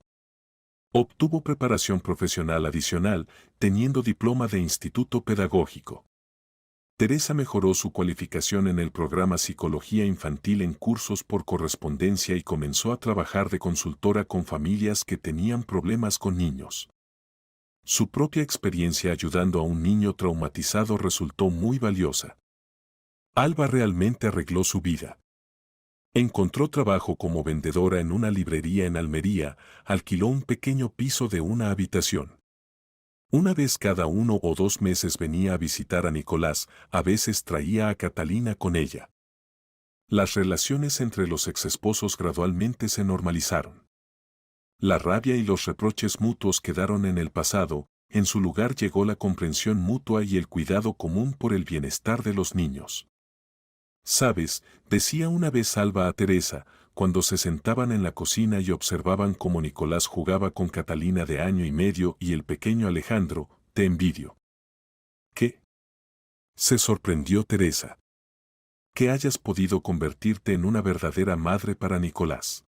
Obtuvo preparación profesional adicional, teniendo diploma de instituto pedagógico. Teresa mejoró su cualificación en el programa Psicología Infantil en cursos por correspondencia y comenzó a trabajar de consultora con familias que tenían problemas con niños. Su propia experiencia ayudando a un niño traumatizado resultó muy valiosa. Alba realmente arregló su vida. Encontró trabajo como vendedora en una librería en Almería, alquiló un pequeño piso de 1 habitación. Una vez cada 1 o 2 meses venía a visitar a Nicolás, a veces traía a Catalina con ella. Las relaciones entre los exesposos gradualmente se normalizaron. La rabia y los reproches mutuos quedaron en el pasado, en su lugar llegó la comprensión mutua y el cuidado común por el bienestar de los niños. «Sabes», decía una vez Alba a Teresa, cuando se sentaban en la cocina y observaban cómo Nicolás jugaba con Catalina de año y medio y el pequeño Alejandro, «te envidio». «¿Qué?», se sorprendió Teresa. «Que hayas podido convertirte en una verdadera madre para Nicolás.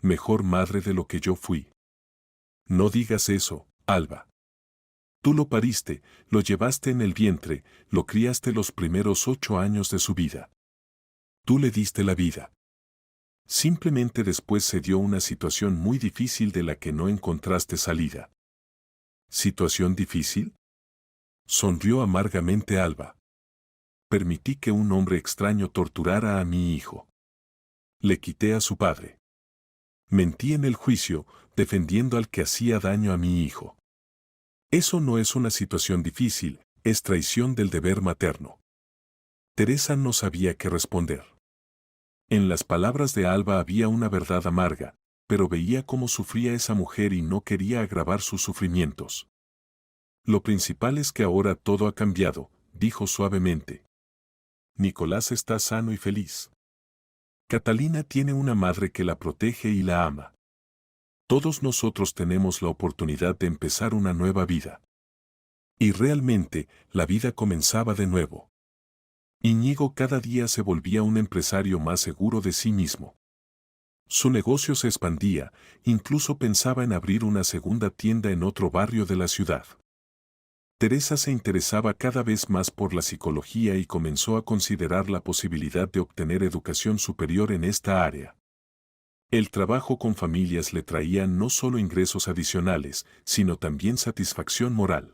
Mejor madre de lo que yo fui». «No digas eso, Alba. Tú lo pariste, lo llevaste en el vientre, lo criaste los primeros 8 años de su vida. Tú le diste la vida. Simplemente después se dio una situación muy difícil de la que no encontraste salida». «¿Situación difícil?», sonrió amargamente Alba. «Permití que un hombre extraño torturara a mi hijo. Le quité a su padre. Mentí en el juicio, defendiendo al que hacía daño a mi hijo. Eso no es una situación difícil, es traición del deber materno». Teresa no sabía qué responder. En las palabras de Alba había una verdad amarga, pero veía cómo sufría esa mujer y no quería agravar sus sufrimientos. «Lo principal es que ahora todo ha cambiado», dijo suavemente. «Nicolás está sano y feliz. Catalina tiene una madre que la protege y la ama. Todos nosotros tenemos la oportunidad de empezar una nueva vida». Y realmente, la vida comenzaba de nuevo. Íñigo cada día se volvía un empresario más seguro de sí mismo. Su negocio se expandía, incluso pensaba en abrir una segunda tienda en otro barrio de la ciudad. Teresa se interesaba cada vez más por la psicología y comenzó a considerar la posibilidad de obtener educación superior en esta área. El trabajo con familias le traía no solo ingresos adicionales, sino también satisfacción moral.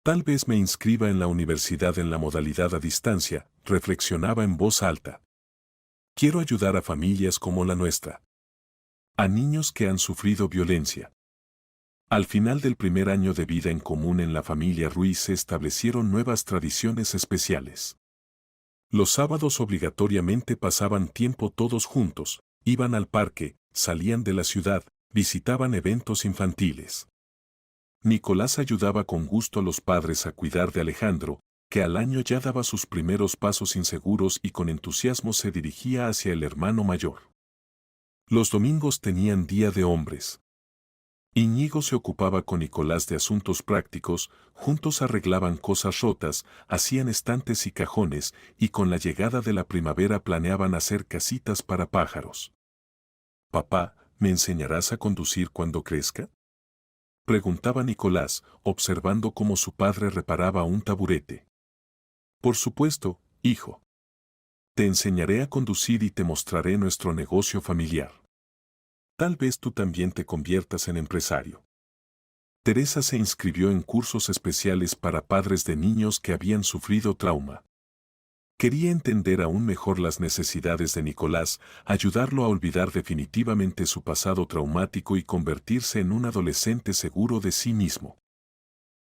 «Tal vez me inscriba en la universidad en la modalidad a distancia», reflexionaba en voz alta. «Quiero ayudar a familias como la nuestra. A niños que han sufrido violencia». Al final del primer año de vida en común en la familia Ruiz se establecieron nuevas tradiciones especiales. Los sábados obligatoriamente pasaban tiempo todos juntos, iban al parque, salían de la ciudad, visitaban eventos infantiles. Nicolás ayudaba con gusto a los padres a cuidar de Alejandro, que al año ya daba sus primeros pasos inseguros y con entusiasmo se dirigía hacia el hermano mayor. Los domingos tenían día de hombres. Íñigo se ocupaba con Nicolás de asuntos prácticos, juntos arreglaban cosas rotas, hacían estantes y cajones, y con la llegada de la primavera planeaban hacer casitas para pájaros. «Papá, ¿me enseñarás a conducir cuando crezca?», preguntaba Nicolás, observando cómo su padre reparaba un taburete. «Por supuesto, hijo. Te enseñaré a conducir y te mostraré nuestro negocio familiar. Tal vez tú también te conviertas en empresario». Teresa se inscribió en cursos especiales para padres de niños que habían sufrido trauma. Quería entender aún mejor las necesidades de Nicolás, ayudarlo a olvidar definitivamente su pasado traumático y convertirse en un adolescente seguro de sí mismo.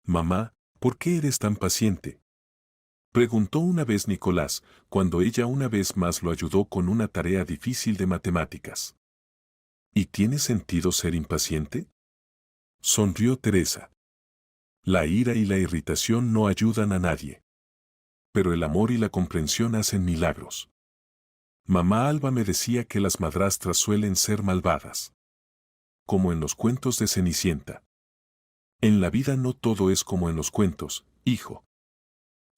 «Mamá, ¿por qué eres tan paciente?», preguntó una vez Nicolás, cuando ella una vez más lo ayudó con una tarea difícil de matemáticas. «¿Y tiene sentido ser impaciente?», sonrió Teresa. «La ira y la irritación no ayudan a nadie. Pero el amor y la comprensión hacen milagros. Mamá Alba me decía que las madrastras suelen ser malvadas. Como en los cuentos de Cenicienta. En la vida no todo es como en los cuentos, hijo.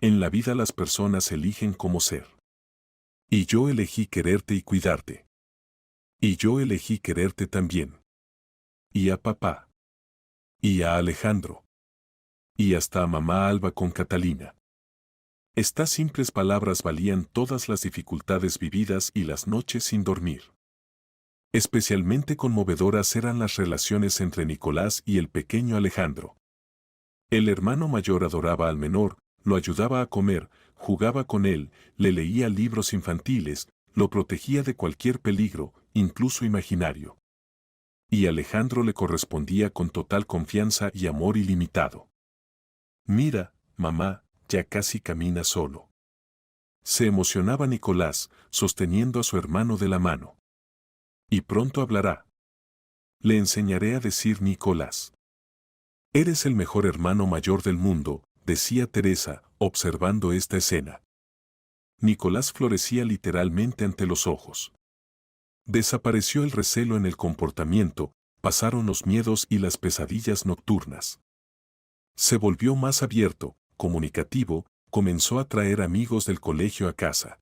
En la vida las personas eligen cómo ser. Y yo elegí quererte y cuidarte. Y yo elegí quererte también. Y a papá. Y a Alejandro. Y hasta a mamá Alba con Catalina». Estas simples palabras valían todas las dificultades vividas y las noches sin dormir. Especialmente conmovedoras eran las relaciones entre Nicolás y el pequeño Alejandro. El hermano mayor adoraba al menor, lo ayudaba a comer, jugaba con él, le leía libros infantiles, lo protegía de cualquier peligro, incluso imaginario. Y Alejandro le correspondía con total confianza y amor ilimitado. Mira, mamá, ya casi camina solo. Se emocionaba Nicolás, sosteniendo a su hermano de la mano. Y pronto hablará. Le enseñaré a decir Nicolás. Eres el mejor hermano mayor del mundo, decía Teresa, observando esta escena. Nicolás florecía literalmente ante los ojos. Desapareció el recelo en el comportamiento, pasaron los miedos y las pesadillas nocturnas. Se volvió más abierto, comunicativo, comenzó a traer amigos del colegio a casa.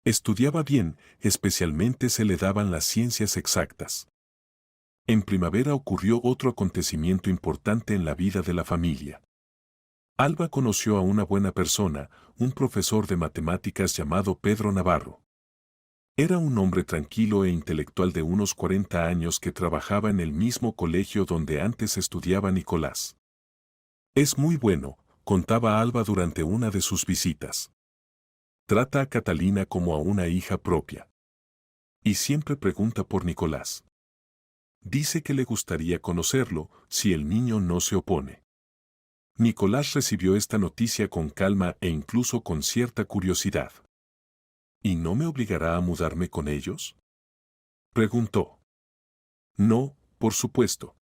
Estudiaba bien, especialmente se le daban las ciencias exactas. En primavera ocurrió otro acontecimiento importante en la vida de la familia. Alba conoció a una buena persona, un profesor de matemáticas llamado Pedro Navarro. Era un hombre tranquilo e intelectual de unos 40 años que trabajaba en el mismo colegio donde antes estudiaba Nicolás. Es muy bueno, contaba Alba durante una de sus visitas. Trata a Catalina como a una hija propia. Y siempre pregunta por Nicolás. Dice que le gustaría conocerlo, si el niño no se opone. Nicolás recibió esta noticia con calma e incluso con cierta curiosidad. ¿Y no me obligará a mudarme con ellos?, preguntó. No, por supuesto.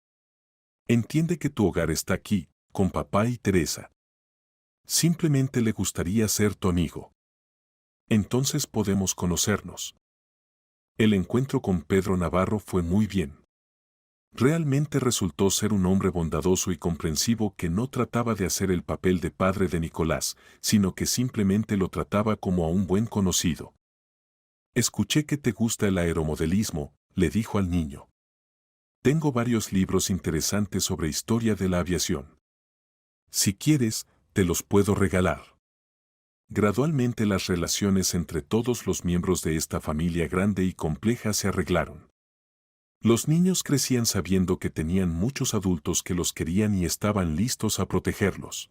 Entiende que tu hogar está aquí, con papá y Teresa. Simplemente le gustaría ser tu amigo. Entonces podemos conocernos. El encuentro con Pedro Navarro fue muy bien. Realmente resultó ser un hombre bondadoso y comprensivo que no trataba de hacer el papel de padre de Nicolás, sino que simplemente lo trataba como a un buen conocido. Escuché que te gusta el aeromodelismo, le dijo al niño. Tengo varios libros interesantes sobre historia de la aviación. Si quieres, te los puedo regalar. Gradualmente las relaciones entre todos los miembros de esta familia grande y compleja se arreglaron. Los niños crecían sabiendo que tenían muchos adultos que los querían y estaban listos a protegerlos.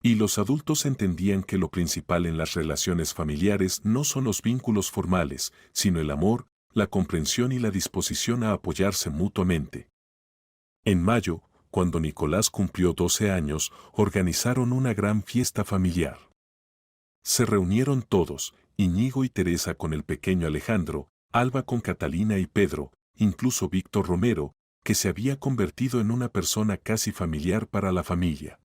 Y los adultos entendían que lo principal en las relaciones familiares no son los vínculos formales, sino el amor, la comprensión y la disposición a apoyarse mutuamente. En mayo, cuando Nicolás cumplió 12 años, organizaron una gran fiesta familiar. Se reunieron todos, Íñigo y Teresa con el pequeño Alejandro, Alba con Catalina y Pedro, incluso Víctor Romero, que se había convertido en una persona casi familiar para la familia.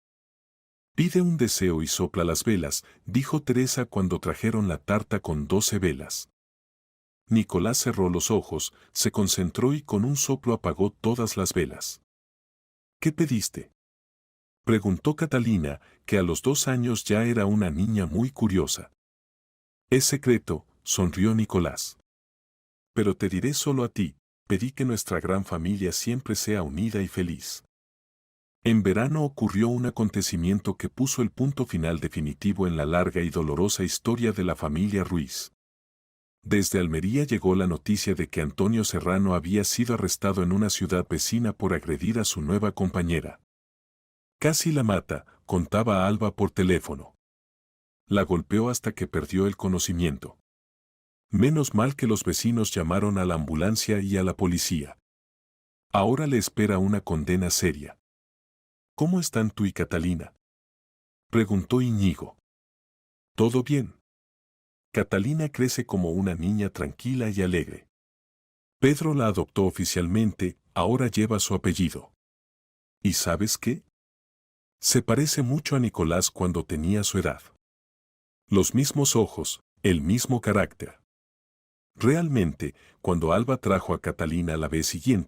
Pide un deseo y sopla las velas, dijo Teresa cuando trajeron la tarta con 12 velas. Nicolás cerró los ojos, se concentró y con un soplo apagó todas las velas. ¿Qué pediste?, preguntó Catalina, que a los 2 años ya era una niña muy curiosa. Es secreto, sonrió Nicolás. Pero te diré solo a ti, pedí que nuestra gran familia siempre sea unida y feliz. En verano ocurrió un acontecimiento que puso el punto final definitivo en la larga y dolorosa historia de la familia Ruiz. Desde Almería llegó la noticia de que Antonio Serrano había sido arrestado en una ciudad vecina por agredir a su nueva compañera. Casi la mata, contaba Alba por teléfono. La golpeó hasta que perdió el conocimiento. Menos mal que los vecinos llamaron a la ambulancia y a la policía. Ahora le espera una condena seria. ¿Cómo están tú y Catalina?, preguntó Íñigo. Todo bien. Catalina crece como una niña tranquila y alegre. Pedro la adoptó oficialmente, ahora lleva su apellido. ¿Y sabes qué? Se parece mucho a Nicolás cuando tenía su edad. Los mismos ojos, el mismo carácter. Realmente, cuando Alba trajo a Catalina la vez siguiente,